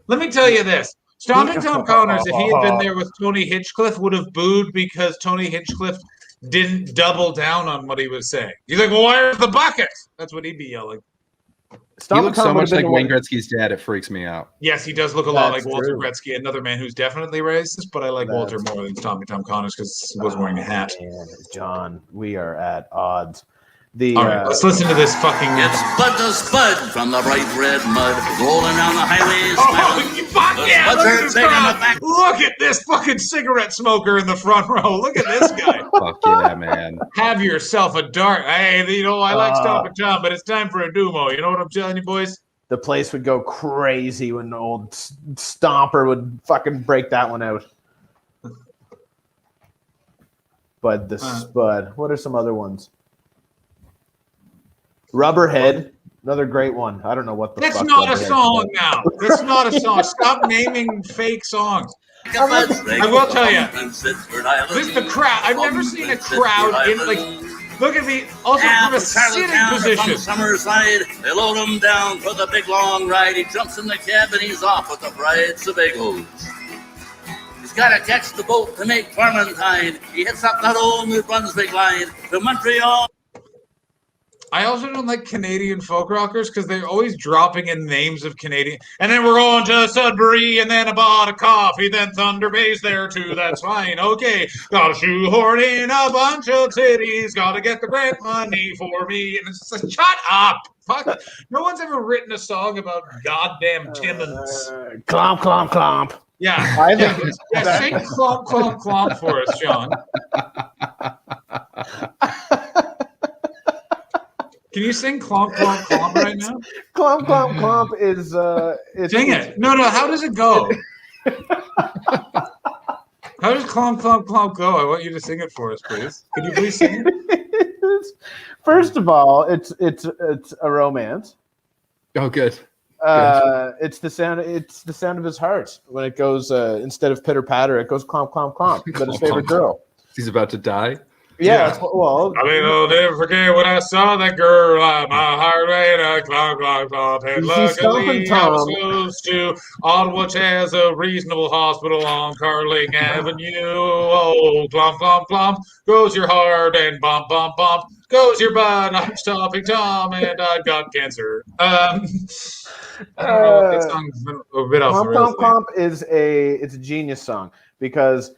Let me tell you this. Stomping Tom Connors, if he had been there with Tony Hinchcliffe, would have booed because Tony Hinchcliffe didn't double down on what he was saying. He's like, well, where's the bucket? That's what he'd be yelling. He looks so much like Wayne Gretzky's dad, it freaks me out. Yes, he does look a lot That's like Walter true. Gretzky, another man who's definitely racist, but I like Walter more than Stomping Tom Connors because he was wearing a hat. Man, John, we are at odds. The All right, let's listen to this fucking. It's Bud the Spud from the bright red mud, rolling down the highways. Oh, fuck The yeah! Spuds Look are at this taking crowd. the back. Look at this fucking cigarette smoker in the front row. Look at this guy. Fuck yeah, man. Have yourself a dart. Hey, you know, I like Stompin' Tom, but it's time for a Dumo. You know what I'm telling you, boys? The place would go crazy when old Stomper would fucking break that one out. Bud the Spud. What are some other ones? Rubberhead. Another great one. I don't know what the That's fuck. not a Rubberhead's song about. now. That's not a song. Stop naming fake songs. I will tell you. This is the crowd. I've never seen a crowd in like. Look at the also from a sitting position. Summerside, they load him down for the big long ride. He jumps in the cab and he's off with the bright Sebagos. He's got to catch the boat to make Clementine. He hits up that old New Brunswick line to Montreal. I also don't like Canadian folk rockers because they're always dropping in names of Canadian. And then we're going to Sudbury and then I bought a coffee, then Thunder Bay's there too. That's fine. Okay. Got to shoehorn in a bunch of cities. Got to get the grant money for me. And it's just like, shut up. Fuck. No one's ever written a song about goddamn Timmins. Clomp, clomp, clomp. Yeah. I think sing clomp, clomp, clomp for us, John. Can you sing clomp, clomp, clomp right now? Clomp, clomp, clomp is Sing it. No, how does it go? How does clomp, clomp, clomp go? I want you to sing it for us, please. Could you please sing it? First of all, it's a romance. Oh, good. It's the sound of his heart when it goes instead of pitter patter, it goes clomp, clomp, clomp. But his favorite girl. He's about to die. Yeah. Well, I mean, I'll never forget when I saw that girl. My heart rate, clomp, clomp, clomp. And luckily, I was close to Ottawa, has a reasonable hospital on Carling Avenue. Oh, clomp, clomp, clomp, goes your heart, and bump, bump, bump, goes your butt. I'm Stomping Tom, and I've got cancer. I don't know, that song's a bit off the rails. Clomp, clomp it's a genius song because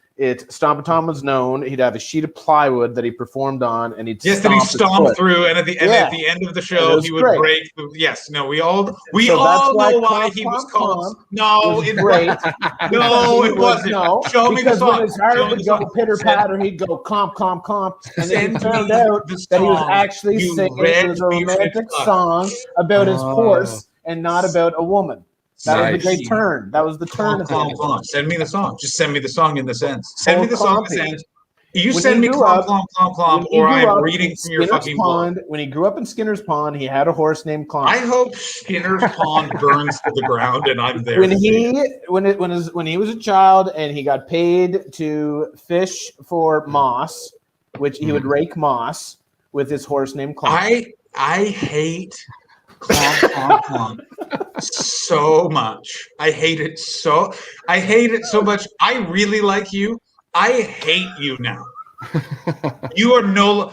Stompin' Tom was known. He'd have a sheet of plywood that he performed on, and he'd stomp through, and at the end of the show, he would break. We all know why he was called. No, it wasn't. No, show me the because song. When his heart would go pitter patter, he'd go clomp, clomp, clomp, and then he found out that he was actually singing. It was a romantic song about his horse and not about a woman. That was the great turn. That was the turn. Send me the song. Just send me the song in the sense. Send me the song in the sense. You send me clomp, clomp, or I'm reading from your fucking book. When he grew up in Skinner's Pond, he had a horse named Clomp. I hope Skinner's Pond burns to the ground and I'm there. When he was a child and he got paid to fish for moss, which he would rake moss with his horse named Clomp. I hate clomp, clomp, clomp so much. I hate it so much. I really like you. I hate you now. You are no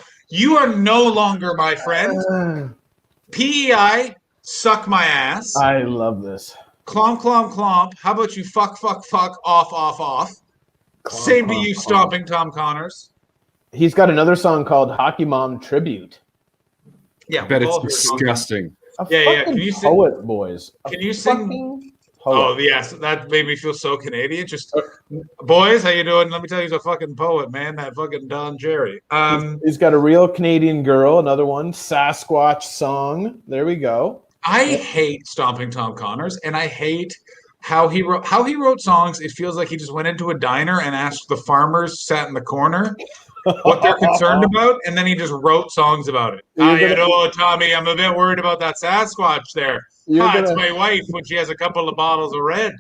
longer my friend. PEI, suck my ass. I love this. Clomp, clomp, clomp. How about you fuck, off. Same to you, Stomping Tom Connors. He's got another song called Hockey Mom Tribute. Yeah, I bet it's disgusting. Can you sing, poet, boys? Can you sing? Oh yes, that made me feel so Canadian. Just boys, how you doing? Let me tell you, he's a fucking poet, man. That fucking Don Cherry. He's got a real Canadian girl. Another one, Sasquatch song. There we go. I hate Stomping Tom Connors, and I hate how he wrote songs. It feels like he just went into a diner and asked the farmers sat in the corner what they're concerned about, and then he just wrote songs about it. Tommy, I'm a bit worried about that Sasquatch there. It's my wife when she has a couple of bottles of red.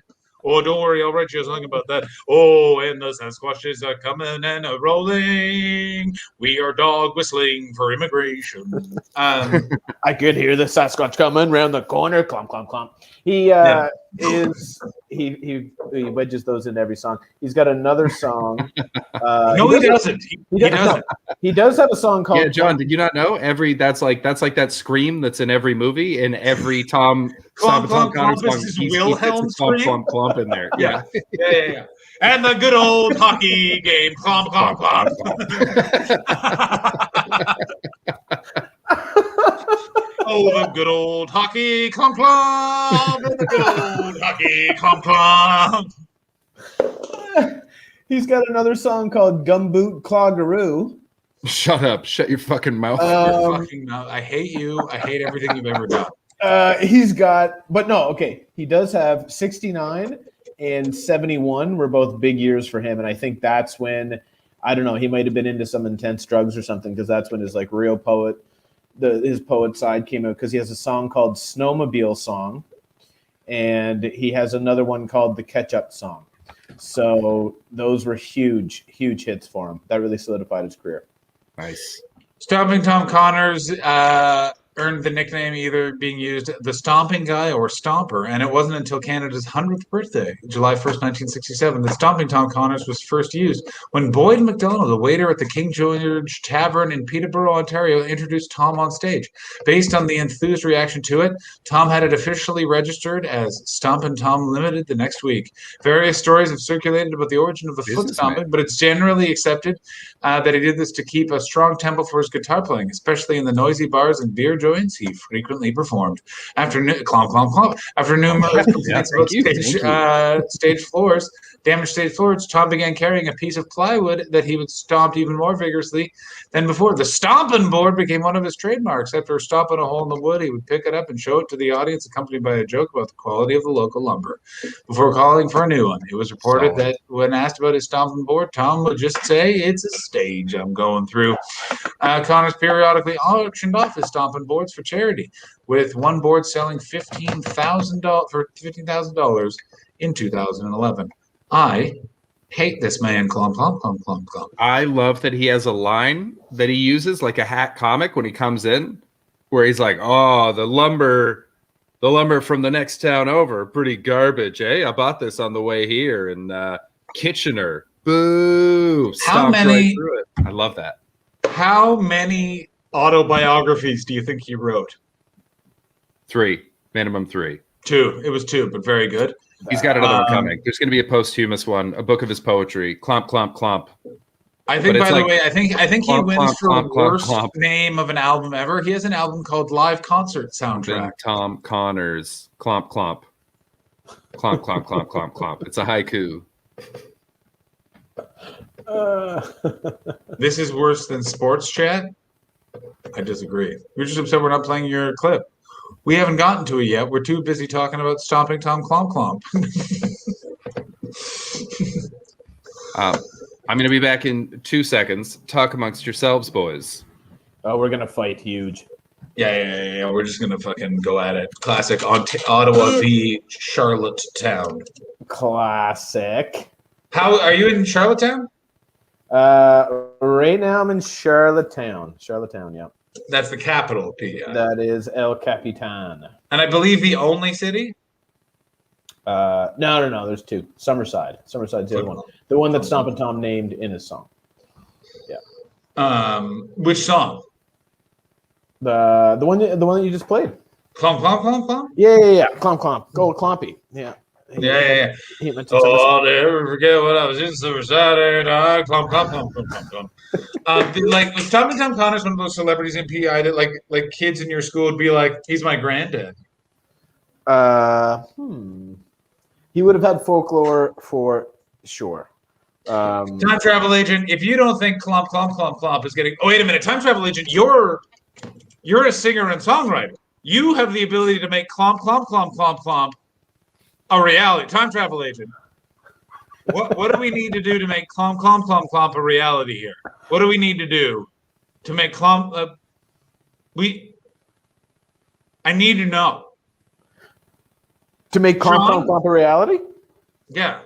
Oh, don't worry, I'll write you a song about that. Oh, and the Sasquatches are coming and rolling. We are dog whistling for immigration. I could hear the Sasquatch coming round the corner. Clomp, clomp, clomp. He wedges those into every song. He's got another song. No, he doesn't. He doesn't. He does have a song called. Yeah, John. Did you not know? That's like that scream that's in every movie, in every Tom Connors song. He Wilhelm clomp, clomp, clomp in there. Yeah. And the good old hockey game. Clomp, clomp, clomp. good old hockey clump clump, in the good old hockey clump clump. He's got another song called Gumboot Cloggeroo. Shut up. Shut your fucking mouth. Your fucking mouth. I hate you. I hate everything you've ever done. He's got, but no, okay. He does have 69 and 71 were both big years for him. And I think that's when, I don't know, he might have been into some intense drugs or something, because that's when his like real poet, his poet side came out, because he has a song called Snowmobile Song. And he has another one called The Ketchup Song. So those were huge, huge hits for him. That really solidified his career. Nice. Stomping Tom Connors earned the nickname either being used the Stomping Guy or Stomper, and it wasn't until Canada's 100th birthday, July 1st, 1967, that Stomping Tom Connors was first used, when Boyd McDonald, a waiter at the King George Tavern in Peterborough, Ontario, introduced Tom on stage. Based on the enthused reaction to it, Tom had it officially registered as Stompin' Tom Limited the next week. Various stories have circulated about the origin of the foot stomping, but it's generally accepted that he did this to keep a strong tempo for his guitar playing, especially in the noisy bars and beer joints he frequently performed. After clomp, clomp, clomp. After numerous complaints about stage floors, damaged stage floors, Tom began carrying a piece of plywood that he would stomp even more vigorously than before. The stomping board became one of his trademarks. After stomping a hole in the wood, he would pick it up and show it to the audience, accompanied by a joke about the quality of the local lumber, before calling for a new one. It was reported that when asked about his stomping board, Tom would just say, "It's a stage I'm going through." Connors periodically auctioned off his stomping boards for charity, with one board selling $15,000 in 2011. I hate this man. Clomp, clomp, clomp, clomp, clomp. I love that he has a line that he uses like a hack comic when he comes in, where he's like, "Oh, the lumber from the next town over, pretty garbage, eh? I bought this on the way here in Kitchener. Boo!" How many? Right through it. I love that. How many autobiographies do you think he wrote? 3, minimum 3. 2. It was 2, but very good. He's got another one coming. There's going to be a posthumous one, a book of his poetry. Clomp, clomp, clomp. I think, by the way, I think he wins clomp, for clomp, worst clomp. name of an album ever. He has an album called Live Concert Soundtrack. Tom Connors. Clomp, clomp. Clomp, clomp, clomp, clomp, clomp. It's a haiku. This is worse than sports chat? I disagree. You're just upset we're not playing your clip. We haven't gotten to it yet. We're too busy talking about Stomping Tom Clomp Clomp. I'm going to be back in 2 seconds. Talk amongst yourselves, boys. Oh, we're going to fight huge. Yeah. We're just going to fucking go at it. Classic Ottawa v. Charlottetown. Classic. How are you in Charlottetown? Right now I'm in Charlottetown. Yeah. That's the capital, P. That is El Capitan. And I believe the only city? No. There's 2. Summerside's the other one. The one that Stompin' Tom named in his song. Yeah. Which song? The one that you just played. Clomp, clomp, clomp, clomp? Yeah. Clomp, clomp. Gold Clompy. Yeah. Yeah. He mentioned I'll never forget when I was in Summerside. Clomp, clomp, clomp, clomp, clomp. Like, was Stompin' Tom Connors one of those celebrities in PI that like kids in your school would be like, "He's my granddad"? He would have had folklore for sure. Time Travel Agent, if you don't think Clomp, Clomp, Clomp, Clomp is getting... Oh, wait a minute. Time Travel Agent, you're a singer and songwriter. You have the ability to make Clomp, Clomp, Clomp, Clomp, Clomp a reality. Time Travel Agent. What do we need to do to make Clomp, Clomp, Clomp, Clomp a reality here? What do we need to do to make Clomp... I need to know. To make Clomp, Clomp a reality? Yeah.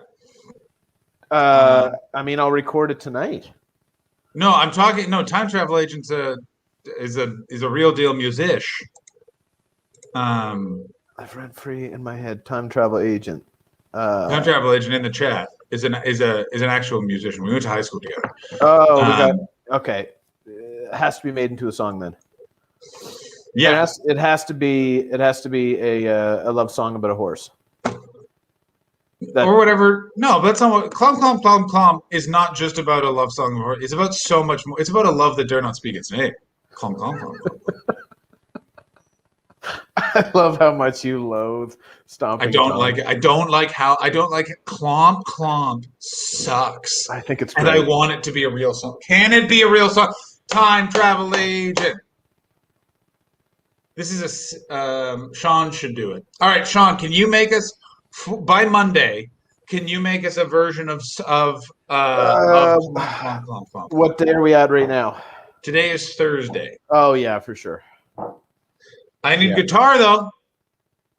I mean, I'll record it tonight. No, I'm talking. No, Time Travel Agent's is a real deal musician. I've read free in my head. Time Travel Agent. Time Travel Agent in the chat is an actual musician. We went to high school together. Oh, okay. It has to be made into a song then. Yeah, it has to be a love song about a horse. Or whatever. No, but that's not what Clomp, Clomp, Clomp, Clomp is not just about a love song. It's about so much more. It's about a love that dare not speak its name. Clomp, Clomp, Clomp. I love how much you loathe stomping. I don't John. like it. I don't like Clomp Clomp sucks. I think it's and great. I want it to be a real song. Can it be a real song? Time travel agent. This is Sean should do it. All right, Sean, can you make us by Monday? Can you make us a version of Clomp Clomp Clomp Clomp? What day are we at right now? Today is Thursday. Oh yeah, for sure. I need guitar though.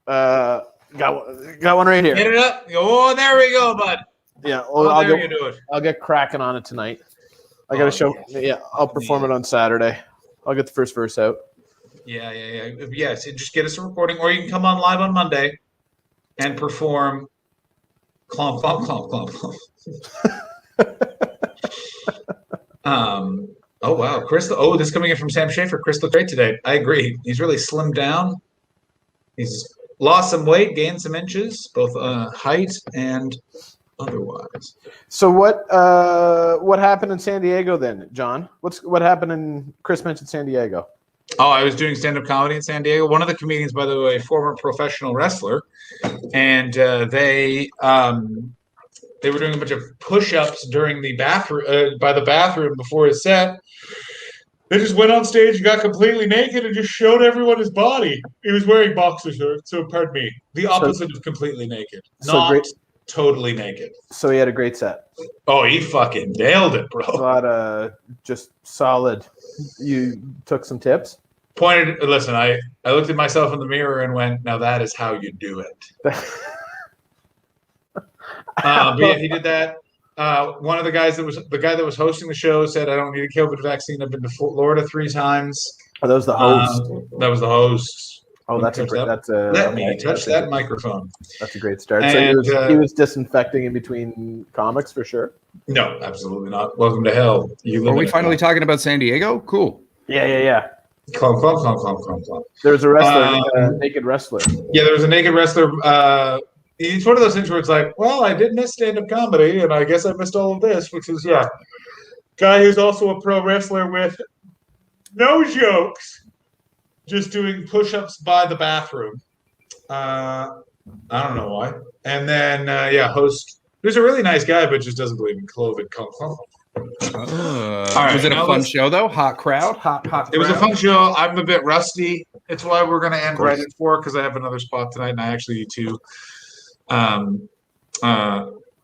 Got one right here. Get it up. Oh, there we go, bud. Yeah, you do it. I'll get cracking on it tonight. I got to show. Yeah, I'll perform it on Saturday. I'll get the first verse out. Yeah. Yes, just get us a recording, or you can come on live on Monday and perform Clomp Clomp Clomp Clomp. Oh wow, Chris. Oh, this is coming in from Sam Schaefer. Chris looked great today. I agree. He's really slimmed down. He's lost some weight, gained some inches, both height and otherwise. So what happened in San Diego then, John? What happened in Chris mentioned San Diego? Oh, I was doing stand-up comedy in San Diego. One of the comedians, by the way, former professional wrestler, and they were doing a bunch of push-ups during the bathroom by the bathroom before his set. They just went on stage and got completely naked and just showed everyone his body. He was wearing boxer shorts, so pardon me. The opposite of completely naked. Not totally naked. So he had a great set. Oh, he fucking nailed it, bro. A lot of just solid. You took some tips? Listen, I looked at myself in the mirror and went, now that is how you do it. But yeah, he did that. One of the guy that was hosting the show said, I don't need a COVID vaccine. I've been to Florida 3 times. Oh, that was the host. That was the host. Oh, let me touch that microphone. That's a great start. And, so he was disinfecting in between comics for sure. No, absolutely not. Welcome to hell. Are we finally talking about San Diego? Cool. Yeah. Clomp. There was a wrestler, naked wrestler. Yeah, there was a naked wrestler. It's one of those things where it's like, well, I did miss stand-up comedy, and I guess I missed all of this, which is, guy who's also a pro wrestler with no jokes, just doing push-ups by the bathroom. I don't know why. And then, host, who's a really nice guy, but just doesn't believe in COVID. Was it a fun show, though? Hot crowd? Hot crowd? It was a fun show. I'm a bit rusty. It's why we're going to end right at 4, because I have another spot tonight, and I actually need to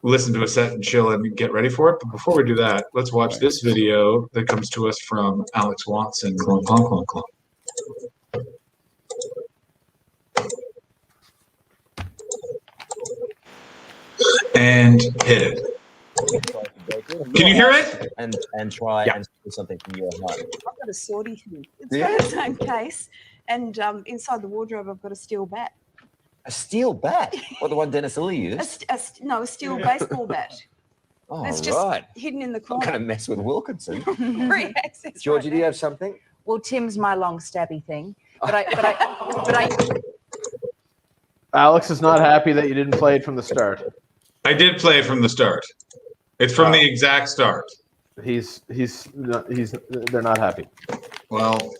listen to a set and chill and get ready for it. But before we do that, let's watch this video that comes to us from Alex Watson. Clomp, clomp, clomp, clomp. And hit it. Can you hear it? And try and steal something from your heart. I've got a sortie here. It's got the same case, and inside the wardrobe, I've got a steel bat. A steel bat? Or the one Dennis Lilly used? A steel baseball bat. Oh, it's just hidden in the I'm corner. going to mess with Wilkinson. Free access. Georgie, do you have something? Well, Tim's my long stabby thing, but I. Alex is not happy that you didn't play it from the start. I did play it from the start. It's from the exact start. They're not happy. Well,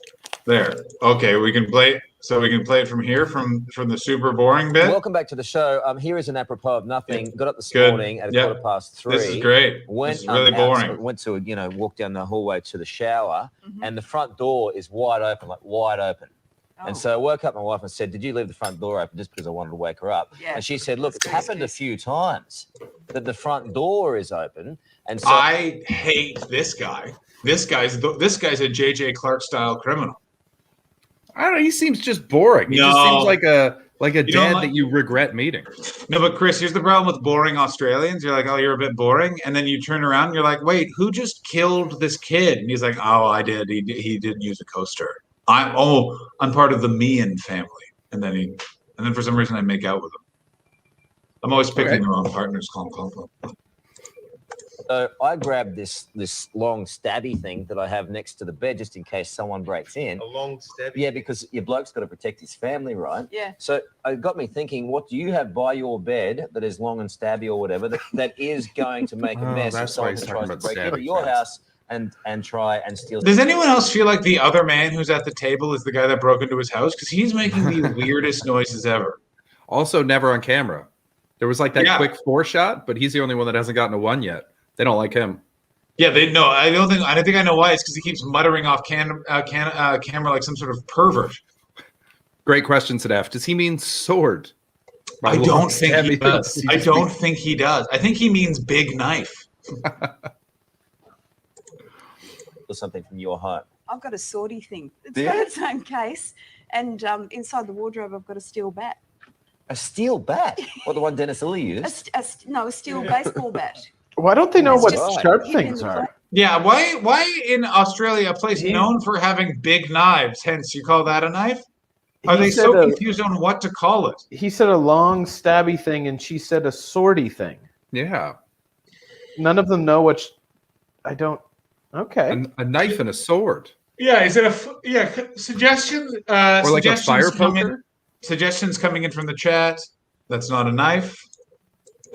there. Okay, we can play. So we can play it from here, from the super boring bit. Welcome back to the show. Here is an apropos of nothing. Got up this morning at 3:15. This is great. Went, this is really boring. Went to walk down the hallway to the shower, and the front door is wide open. And so I woke up my wife and said, did you leave the front door open? Just because I wanted to wake her up. Yeah. And she said, look, it's happened a few times that the front door is open. And so I hate this guy. This guy's a JJ Clark style criminal. I don't know. He seems just boring. He just seems like a dad that you regret meeting. No, but Chris, here's the problem with boring Australians. You're like, oh, you're a bit boring. And then you turn around and you're like, wait, who just killed this kid? And he's like, oh, I did. He didn't use a coaster. I'm part of the Meehan family. And then for some reason I make out with him. I'm always picking the wrong partners. So I grabbed this long stabby thing that I have next to the bed just in case someone breaks in. A long stabby? Yeah, because your bloke's got to protect his family, right? Yeah. So it got me thinking, what do you have by your bed that is long and stabby or whatever that is going to make a mess if someone tries to break into your house and try and steal. Does anyone else feel like the other man who's at the table is the guy that broke into his house? Because he's making the weirdest noises ever. Also, never on camera. There was like that Yeah. quick 4 shot, but he's the only one that hasn't gotten a 1 yet. They don't like him. Yeah, they know. I don't think I know why. It's because he keeps muttering off camera like some sort of pervert. Great question, Sadaf. Does he mean sword? I don't think he does. I don't think he does. I think he means big knife. Or something from your heart. I've got a swordy thing. It's Yeah. got its own case, and inside the wardrobe, I've got a steel bat. A steel bat? What, the one Dennis Lilly used? A steel baseball bat. Why don't they know what Just sharp hidden things in the are? Yeah, why in Australia, a place known for having big knives, hence you call that a knife? Are He they said so a- confused on what to call it? He said a long stabby thing, and she said a swordy thing. Yeah. None of them know what. I don't. Okay. A knife and a sword. Yeah, is it suggestions? Or like a Suggestions fire come in- poker? Suggestions coming in from the chat. That's not a knife.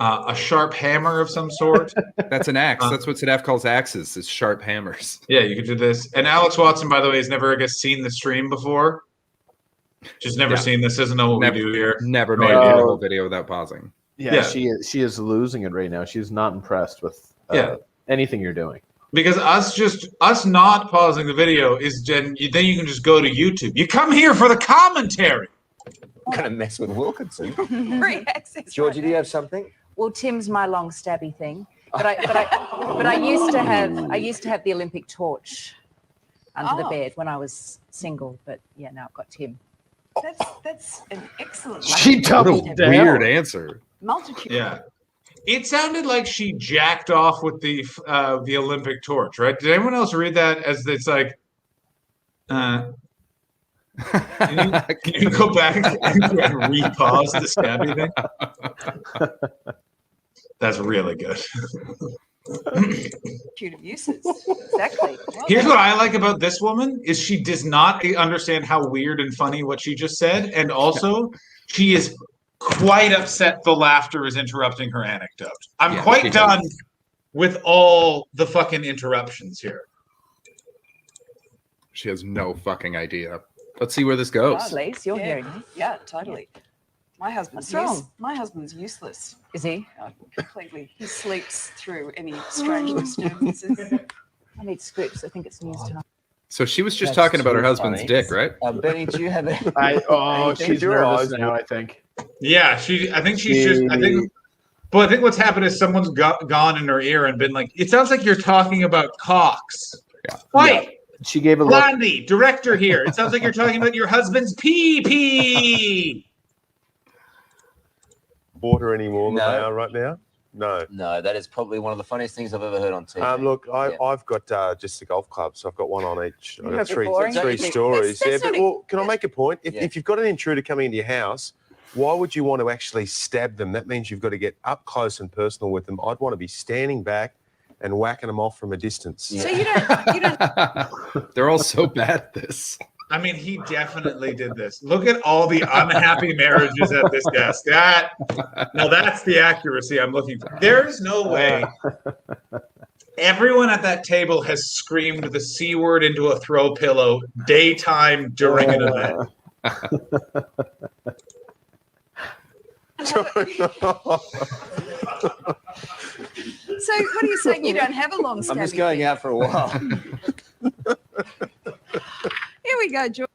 A sharp hammer of some sort. That's an axe. That's what Sadaf calls axes, is sharp hammers. Yeah, you could do this. And Alex Watson, by the way, has never, I guess, seen the stream before. Just never Yeah. seen this. Doesn't know what Never- we do here. Never No made idea. a whole video without pausing. Yeah, she is losing it right now. She's not impressed with anything you're doing. Because us not pausing the video is then you can just go to YouTube. You come here for the commentary. I'm going to mess with Wilkinson. Free access. Georgie, do you have something? Well, Tim's my long stabby thing, but I used to have the Olympic torch under the bed when I was single. But yeah, now I've got Tim. That's an excellent. She doubled What a down. weird answer. Multitude. Yeah. It sounded like she jacked off with the Olympic torch, right? Did anyone else read that as it's like, can you go back and repause the stabby thing? That's really good. Multitude of uses. Exactly. Here's what I like about this woman is she does not understand how weird and funny what she just said, and also she is quite upset the laughter is interrupting her anecdote. I'm Yeah, quite she done does. with all the fucking interruptions here. She has no fucking idea. Let's see where this goes. Lise, you're hearing me. Yeah, totally. My husband's What's wrong? My husband's useless. Is he? Completely. He sleeps through any strange disturbances. I need scripts. I think it's news tonight. So she was just That's talking about her too husband's funny. dick, right? Benny, do you have a... She's Your nervous eyes now, I think. Yeah, I think she's just. I think what's happened is someone's gone in her ear and been like, "It sounds like you're talking about cocks." Yeah. Wait, She gave a look. Blondie, director here. It sounds like you're talking about your husband's pee. Water any more than No. they are right now? No. No, that is probably one of the funniest things I've ever heard on TV. Look, Yeah. I've got just the golf clubs. I've got one on each. I've got That's three boring. stories. That's But, not well, can I make a point? If, Yeah. if you've got an intruder coming into your house, why would you want to actually stab them? That means you've got to get up close and personal with them. I'd want to be standing back and whacking them off from a distance. So you don't They're all so bad at this. I mean, he definitely did this. Look at all the unhappy marriages at this desk. That's the accuracy I'm looking for. There's no way. Everyone at that table has screamed the C word into a throw pillow daytime during an event. So what are you saying? You don't have a long stabby I'm just going thing? out for a while. Here we go, Georgie.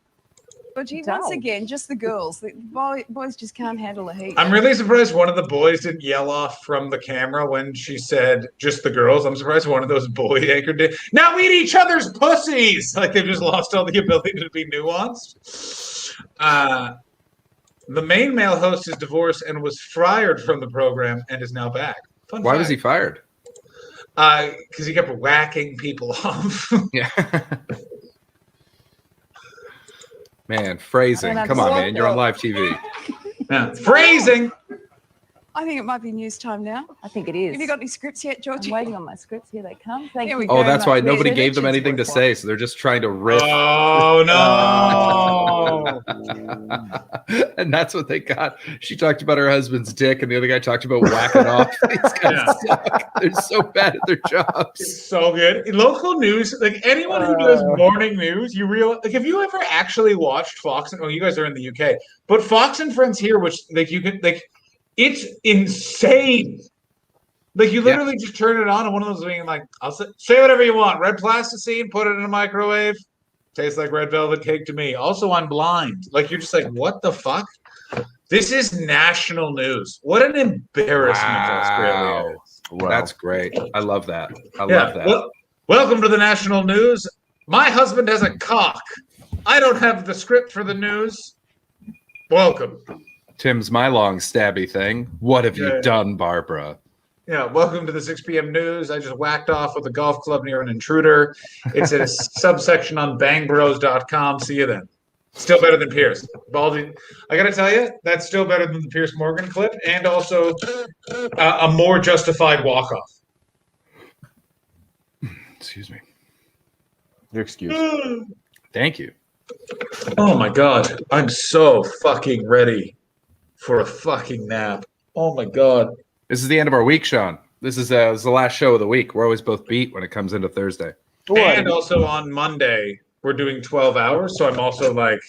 Once again, just the girls. The boys just can't handle the heat. I'm really surprised one of the boys didn't yell off from the camera when she said just the girls. I'm surprised one of those boy anchor did. Now eat each other's pussies! Like they've just lost all the ability to be nuanced. The main male host is divorced and was fired from the program and is now back. Fun Why fact. was he fired? Because he kept whacking people off. Yeah. Man, phrasing. I don't Come on, understand. man. You're on live TV. Yeah. Phrasing! I think it might be news time now. I think it is. Have you got any scripts yet, Georgie? I'm waiting on my scripts. Here they come. Thank Here you. we Oh, go, that's mate. why nobody Yeah, gave them Richard's anything to worthwhile. say, so they're just trying to riff. Oh no! And that's what they got. She talked about her husband's dick, and the other guy talked about whacking off. These guys suck. They're so bad at their jobs. It's so good. Local news, like anyone who does morning news, you realize, like, have you ever actually watched Fox? Oh, you guys are in the UK, but Fox and Friends here, which like you could like, it's insane. Like you literally just turn it on, and one of those being like, "I'll say whatever you want." Red plasticine, put it in a microwave. Tastes like red velvet cake to me. Also, I'm blind. Like you're just like, what the fuck? This is national news. What an embarrassment Australia is. Wow. That's great. I love that. I love that. Well, welcome to the national news. My husband has a cock. I don't have the script for the news. Welcome. Tim's my long stabby thing. What have you done, Barbara? Yeah, welcome to the 6 p.m. news. I just whacked off with a golf club near an intruder. It's a subsection on bangbros.com. See you then. Still better than Pierce. Baldy, I got to tell you, that's still better than the Pierce Morgan clip, and also a more justified walk-off. Excuse me. Your excuse. Thank you. Oh my God. I'm so fucking ready for a fucking nap. Oh my God. This is the end of our week, Sean. This is the last show of the week. We're always both beat when it comes into Thursday. And also on Monday, we're doing 12 hours. So I'm also like,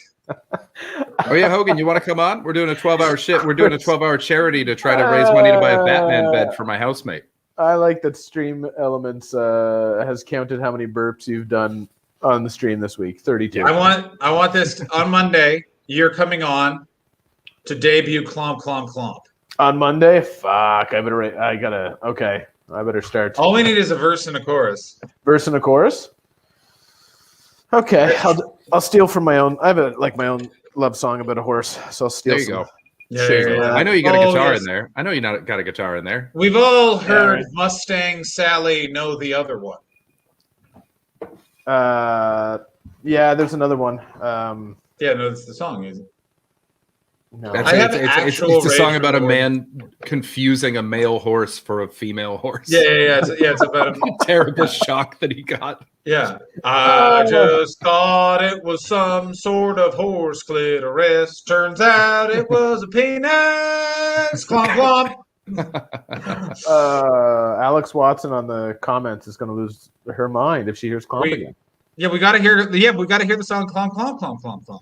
oh yeah, Hogan, you want to come on? We're doing a 12-hour shit. We're doing a 12-hour charity to try to raise money to buy a Batman bed for my housemate. I like that Stream Elements has counted how many burps you've done on the stream this week. 32. I want this on Monday. You're coming on to debut Clomp Clomp Clomp. On Monday? Fuck. I better start. All we need is a verse and a chorus. Verse and a chorus? Okay. I'll steal from my own. I have my own love song about a horse, so I'll steal. There you some. go. I know you got a guitar in there. I know you got a guitar in there. We've all heard Mustang Sally know the other one. Yeah, there's another one. Yeah, no, it's the song, isn't it? No. It's a song about a man confusing a male horse for a female horse. Yeah. It's about a terrible shock that he got. Yeah. I just thought it was some sort of horse clitoris. Turns out it was a penis. Clomp clomp. Alex Watson on the comments is going to lose her mind if she hears clomp again. Yeah, we got to hear. Yeah, we got to hear the song clomp clomp clomp clomp clomp.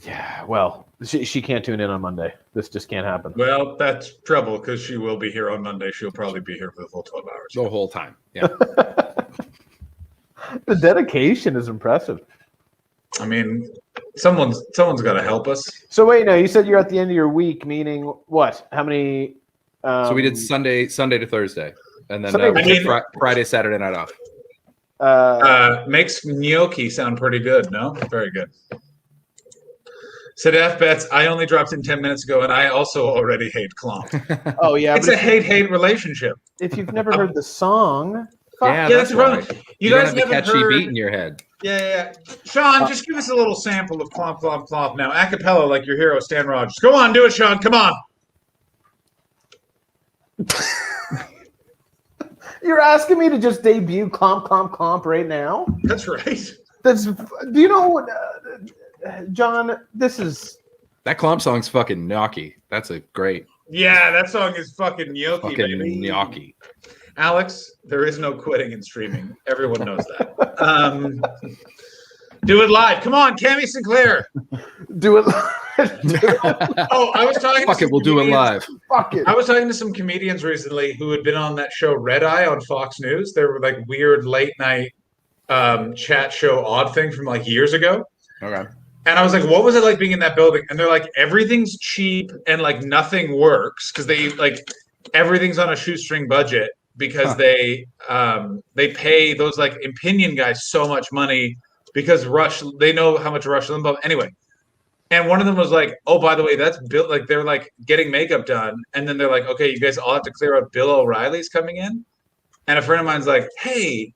Yeah, well, she can't tune in on Monday. This just can't happen. Well, that's trouble because she will be here on Monday. She'll probably be here for the full 12 hours. The whole time. Yeah. The dedication is impressive. I mean, someone's got to help us. So wait, now you said you're at the end of your week, meaning what? How many? So we did Sunday to Thursday, and then Friday, Saturday night off. Makes gnocchi sound pretty good. No, very good. Sadaf bets, I only dropped in 10 minutes ago, and I also already hate Clomp. Oh, yeah. It's a hate-hate relationship. If you've never heard the song... Yeah, that's the problem. You guys don't have the haven't catchy heard... beat in your head. Yeah. Sean, just give us a little sample of Clomp, Clomp, Clomp now. A cappella like your hero, Stan Rogers. Go on, do it, Sean. Come on. You're asking me to just debut Clomp, Clomp, Clomp right now? That's right. Do you know what... John, this is... That Clomp song's fucking gnocchi. That's a great... Yeah, that song is fucking gnocchi, baby. Gnocchi. Alex, there is no quitting in streaming. Everyone knows that. Do it live. Come on, Cammie Sinclair. Do it live. Oh, I was talking Fuck it, we'll do it live. Fuck it. I was talking to some comedians recently who had been on that show Red Eye on Fox News. They were like weird late night chat show odd thing from like years ago. Okay. And I was like, what was it like being in that building? And they're like, everything's cheap and like nothing works because they like everything's on a shoestring budget because they pay those like opinion guys so much money because they know how much Rush Limbaugh. Anyway, and one of them was like, oh, by the way, that's Bill. Like they're like getting makeup done, and then they're like, okay, you guys all have to clear out Bill O'Reilly's coming in. And a friend of mine's like, hey.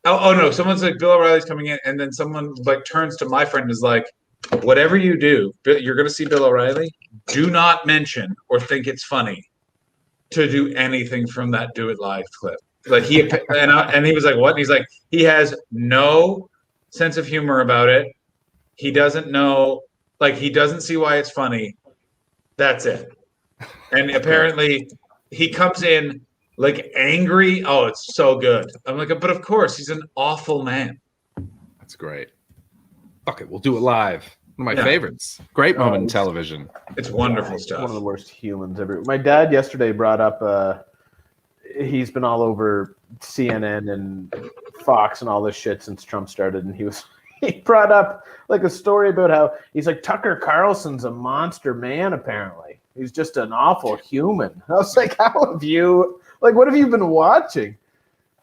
Oh no! Someone's like Bill O'Reilly's coming in, and then someone like turns to my friend and is like, whatever you do, you're going to see Bill O'Reilly. Do not mention or think it's funny to do anything from that Do It Live clip. Like and he was like, what? And he's like, he has no sense of humor about it. He doesn't know, like, he doesn't see why it's funny. That's it. And apparently he comes in like angry. Oh, it's so good. I'm like, but of course, he's an awful man. That's great. Fuck it, we'll do it live. One of my favorites. Great moment in television. It's wonderful stuff. One of the worst humans ever. My dad yesterday brought up, he's been all over CNN and Fox and all this shit since Trump started, and he brought up like a story about how he's like, Tucker Carlson's a monster man, apparently. He's just an awful human. I was like, how have you, like, what have you been watching?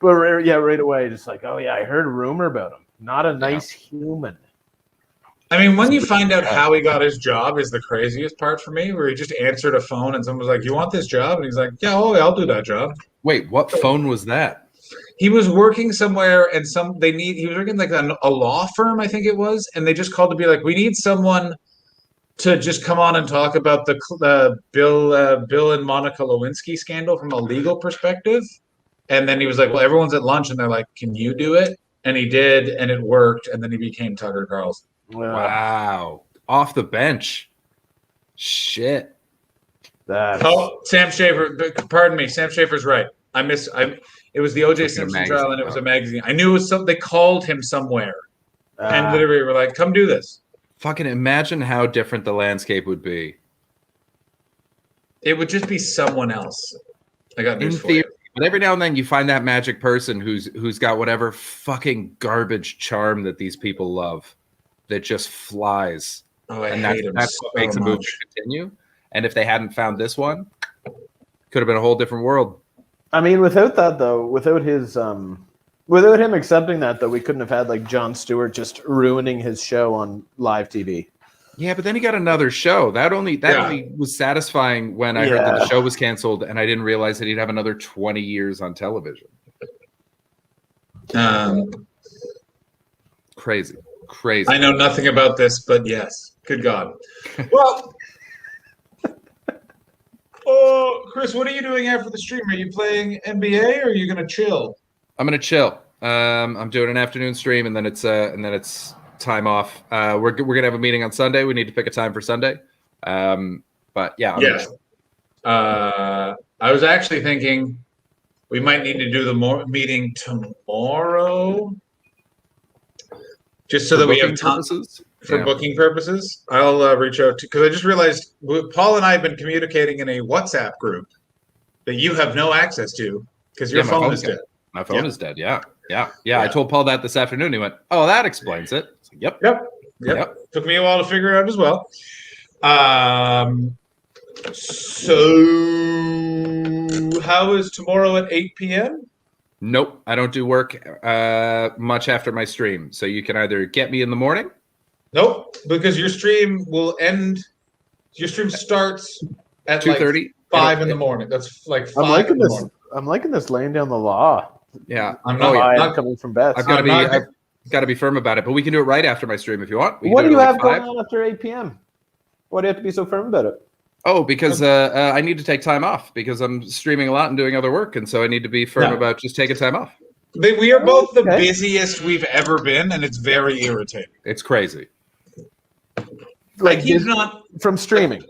But right away, just like, oh yeah, I heard a rumor about him. Not a nice human. I mean, when you find out how he got his job is the craziest part for me, where he just answered a phone and someone was like, you want this job? And he's like, yeah, I'll do that job. Wait, what phone was that? He was working somewhere and he was working like a law firm, I think it was. And they just called to be like, we need someone to just come on and talk about the Bill and Monica Lewinsky scandal from a legal perspective. And then he was like, well, everyone's at lunch and they're like, can you do it? And he did, and it worked. And then he became Tucker Carlson. Wow. Off the bench. Shit. Sam Schaefer, pardon me. Sam Schaefer's right. It was the O.J. Simpson trial, and it was a magazine. I knew it was something. They called him somewhere, and literally were like, "Come do this." Fucking imagine how different the landscape would be. It would just be someone else. I got news In for theory, you. but every now and then you find that magic person who's got whatever fucking garbage charm that these people love, that just flies. Oh, I and hate him that's so what makes a movie much. continue. And if they hadn't found this one, could have been a whole different world. I mean, without that though, without him accepting that though, we couldn't have had like Jon Stewart just ruining his show on live TV. Yeah, but then he got another show. That only was satisfying when I heard that the show was canceled, and I didn't realize that he'd have another 20 years on television. Crazy. I know nothing about this, but yes. Good God. Well, Chris, what are you doing after the stream? Are you playing NBA or are you going to chill? I'm gonna chill. I'm doing an afternoon stream, and then it's time off. We're gonna have a meeting on Sunday. We need to pick a time for Sunday. But yeah. I was actually thinking we might need to do the meeting tomorrow, just so that we have time for booking purposes. I'll reach out to, because I just realized Paul and I have been communicating in a WhatsApp group that you have no access to because your phone is dead. My phone is dead. Yeah. I told Paul that this afternoon. He went, "Oh, that explains it." Like, Yep. Took me a while to figure it out as well. So how is tomorrow at 8 p.m.? Nope, I don't do work much after my stream. So you can either get me in the morning. Nope, because your stream will end. Your stream starts at 2:30, like 5 in the morning. That's like 5 I'm liking in the this. morning. I'm liking this laying down the law. Yeah, I'm not coming from Beth. I've got to be firm about it, but we can do it right after my stream if you want. What do you have going on after 8 p.m.? Why do you have to be so firm about it? Oh, because I need to take time off because I'm streaming a lot and doing other work, and so I need to be firm about just taking time off. We are both the busiest we've ever been, and it's very irritating. It's crazy. Like he's not from streaming.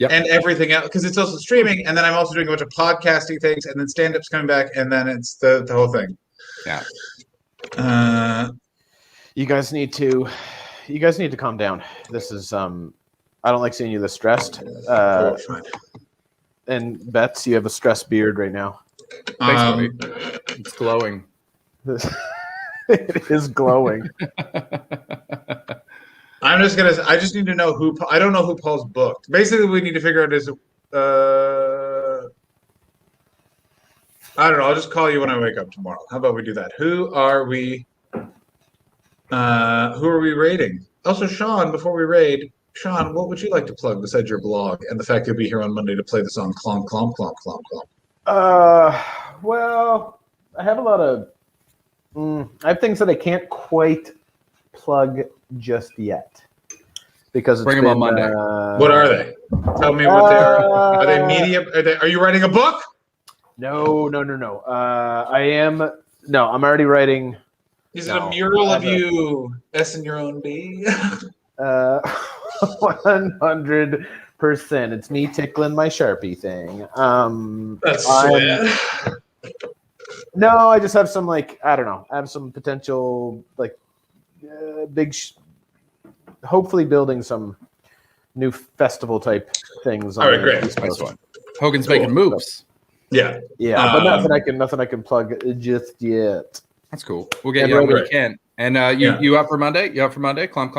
And everything else, because it's also streaming, and then I'm also doing a bunch of podcasting things, and then stand-up's coming back, and then it's the whole thing. Yeah. You guys need to calm down. This is I don't like seeing you this stressed. And Bets, you have a stressed beard right now. Thanks, buddy. It's glowing. It is glowing. I just need to know who. I don't know who Paul's booked. Basically, we need to figure out is. I don't know. I'll just call you when I wake up tomorrow. How about we do that? Who are we raiding? Also, Sean, before we raid, Sean, what would you like to plug besides your blog and the fact you'll be here on Monday to play the song Clomp, Clomp, Clomp, Clomp, Clomp? Well, I have a lot of. I have things that I can't quite plug just yet. because it's Bring 'em on Monday. What are they? Tell me what they are. Are they media? Are you writing a book? No. I am. No, I'm already writing. Is it a mural of you S in your own B? 100%. It's me tickling my Sharpie thing. That's sad. No, I just have some I don't know. I have some potential big. Hopefully, building some new festival type things. All right, great. Nice one. Hogan's making moves. Yeah, but nothing I can plug just yet. That's cool. We'll get you on when you can. And you up for Monday? You up for Monday? Clump.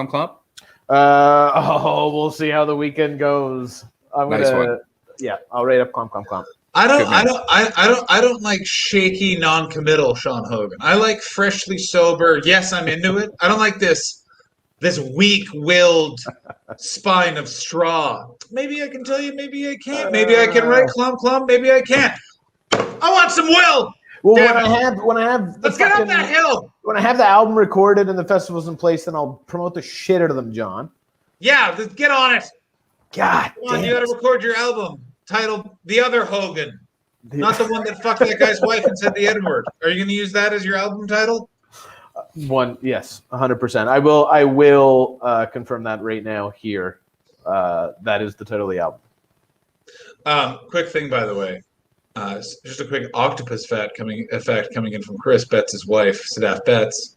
We'll see how the weekend goes. Nice one. Yeah, I'll rate up clump. I don't like shaky, non-committal Sean Hogan. I like freshly sober. Yes, I'm into it. I don't like this weak-willed spine of straw. Maybe I can tell you, maybe I can't. Maybe I can write clump. Maybe I can't. I want some will. Well, when I have let's get up that hill. When I have the album recorded and the festival's in place, then I'll promote the shit out of them, John. Yeah, let's get on it. God, come on, you got to record your album titled "The Other Hogan," not the one that fucked that guy's wife and said the N word. Are you going to use that as your album title? Yes, 100%. I will confirm that right now here. That is the title of the album. Quick thing, by the way. Just a quick octopus fact coming in from Chris Betts' wife, Sadaf Betts.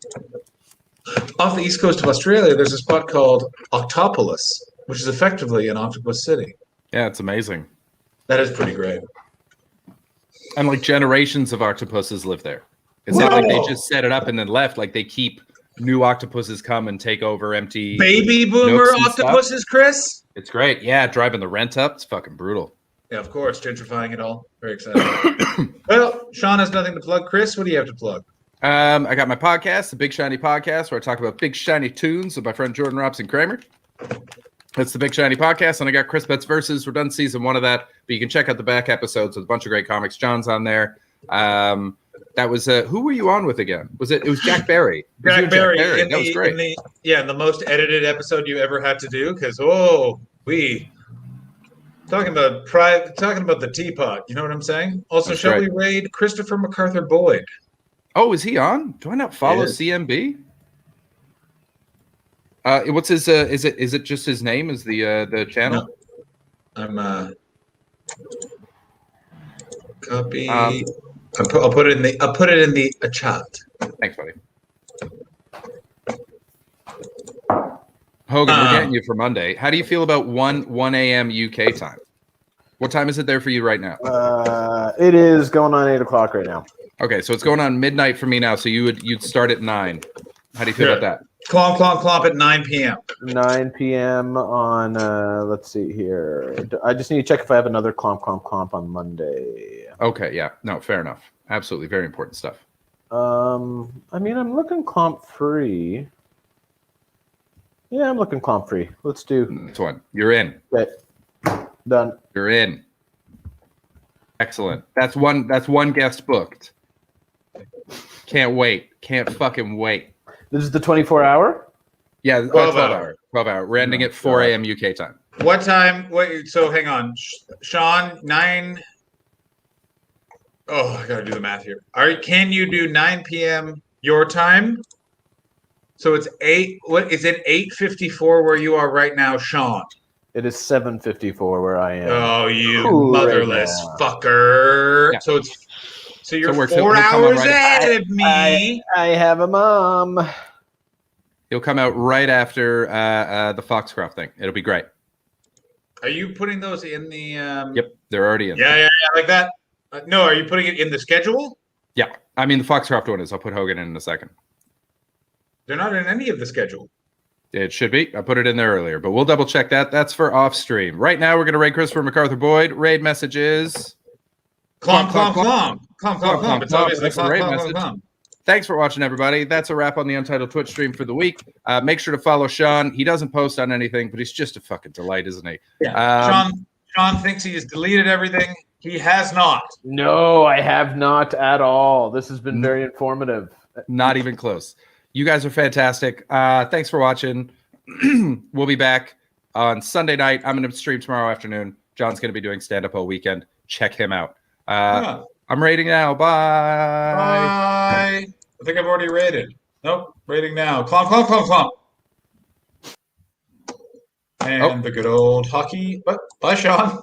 Off the east coast of Australia, there's a spot called Octopolis, which is effectively an octopus city. Yeah, it's amazing. That is pretty great. And generations of octopuses live there. It's not like they just set it up and then left. Like they keep new octopuses come and take over empty baby boomer octopuses, Chris. It's great. Yeah, driving the rent up. It's fucking brutal. Yeah, of course, gentrifying it all. Very exciting. Well, Sean has nothing to plug. Chris, what do you have to plug? I got my podcast, the Big Shiny Podcast, where I talk about big shiny tunes with my friend Jordan Robson Kramer. That's the Big Shiny Podcast, and I got Chris Betts Versus. We're done season 1 of that, but you can check out the back episodes with a bunch of great comics. John's on there. That was who were you on with again? It was Jack Berry. Jack Berry. That was great. In the most edited episode you ever had to do, because talking about the teapot. You know what I'm saying? Also, That's shall right. we raid Christopher MacArthur Boyd? Oh, is he on? Do I not follow CMB? What's his? Is it just his name? Is the channel? No. Copy. I'll put it in the chat. Thanks, buddy. Hogan, we're getting you for Monday. How do you feel about 1 a.m. UK time? What time is it there for you right now? It is going on 8 o'clock right now. Okay, so it's going on midnight for me now. So you'd start at 9. How do you feel about that? Clomp at 9 p.m. 9 p.m. on. Let's see here. I just need to check if I have another clomp on Monday. Okay, yeah, no, fair enough. Absolutely, very important stuff. I mean, I'm looking clomp free. Yeah, I'm looking clomp free. Let's do this one. You're in. Okay. Done. You're in. Excellent. That's one guest booked. Can't wait. Can't fucking wait. This is the 24-hour? Yeah, 12 hour. 12 hour. We're ending at 4 a.m. UK time. What time? Wait, so hang on. Sean, 9. Oh, I gotta do the math here. Can you do 9 p.m. your time? So it's 8. What is it? 8:54 where you are right now, Sean. It is 7:54 where I am. Oh, you motherless fucker! Yeah. So you're 4 hours ahead of me. I have a mom. He'll come out right after the Foxcroft thing. It'll be great. Are you putting those in the? Yep, they're already in. Yeah, like that. No, are you putting it in the schedule? Yeah, I mean the Foxcroft one is. I'll put Hogan in a second. They're not in any of the schedule. It should be. I put it in there earlier, but we'll double check that. That's for off stream. Right now, we're going to raid Christopher MacArthur Boyd. Raid messages. Clomp. It's obviously clomp. Thanks for watching, everybody. That's a wrap on the Untitled Twitch stream for the week. Make sure to follow Sean. He doesn't post on anything, but he's just a fucking delight, isn't he? Yeah. Sean thinks he has deleted everything. He has not. No, I have not at all. This has been very informative. Not even close. You guys are fantastic. Thanks for watching. We'll be back on Sunday night. I'm going to stream tomorrow afternoon. John's going to be doing stand-up all weekend. Check him out. I'm rating now. Bye. Bye. I think I've already rated. Nope, rating now. Clomp, clomp, clomp, clomp. And the good old hockey. Bye, Sean.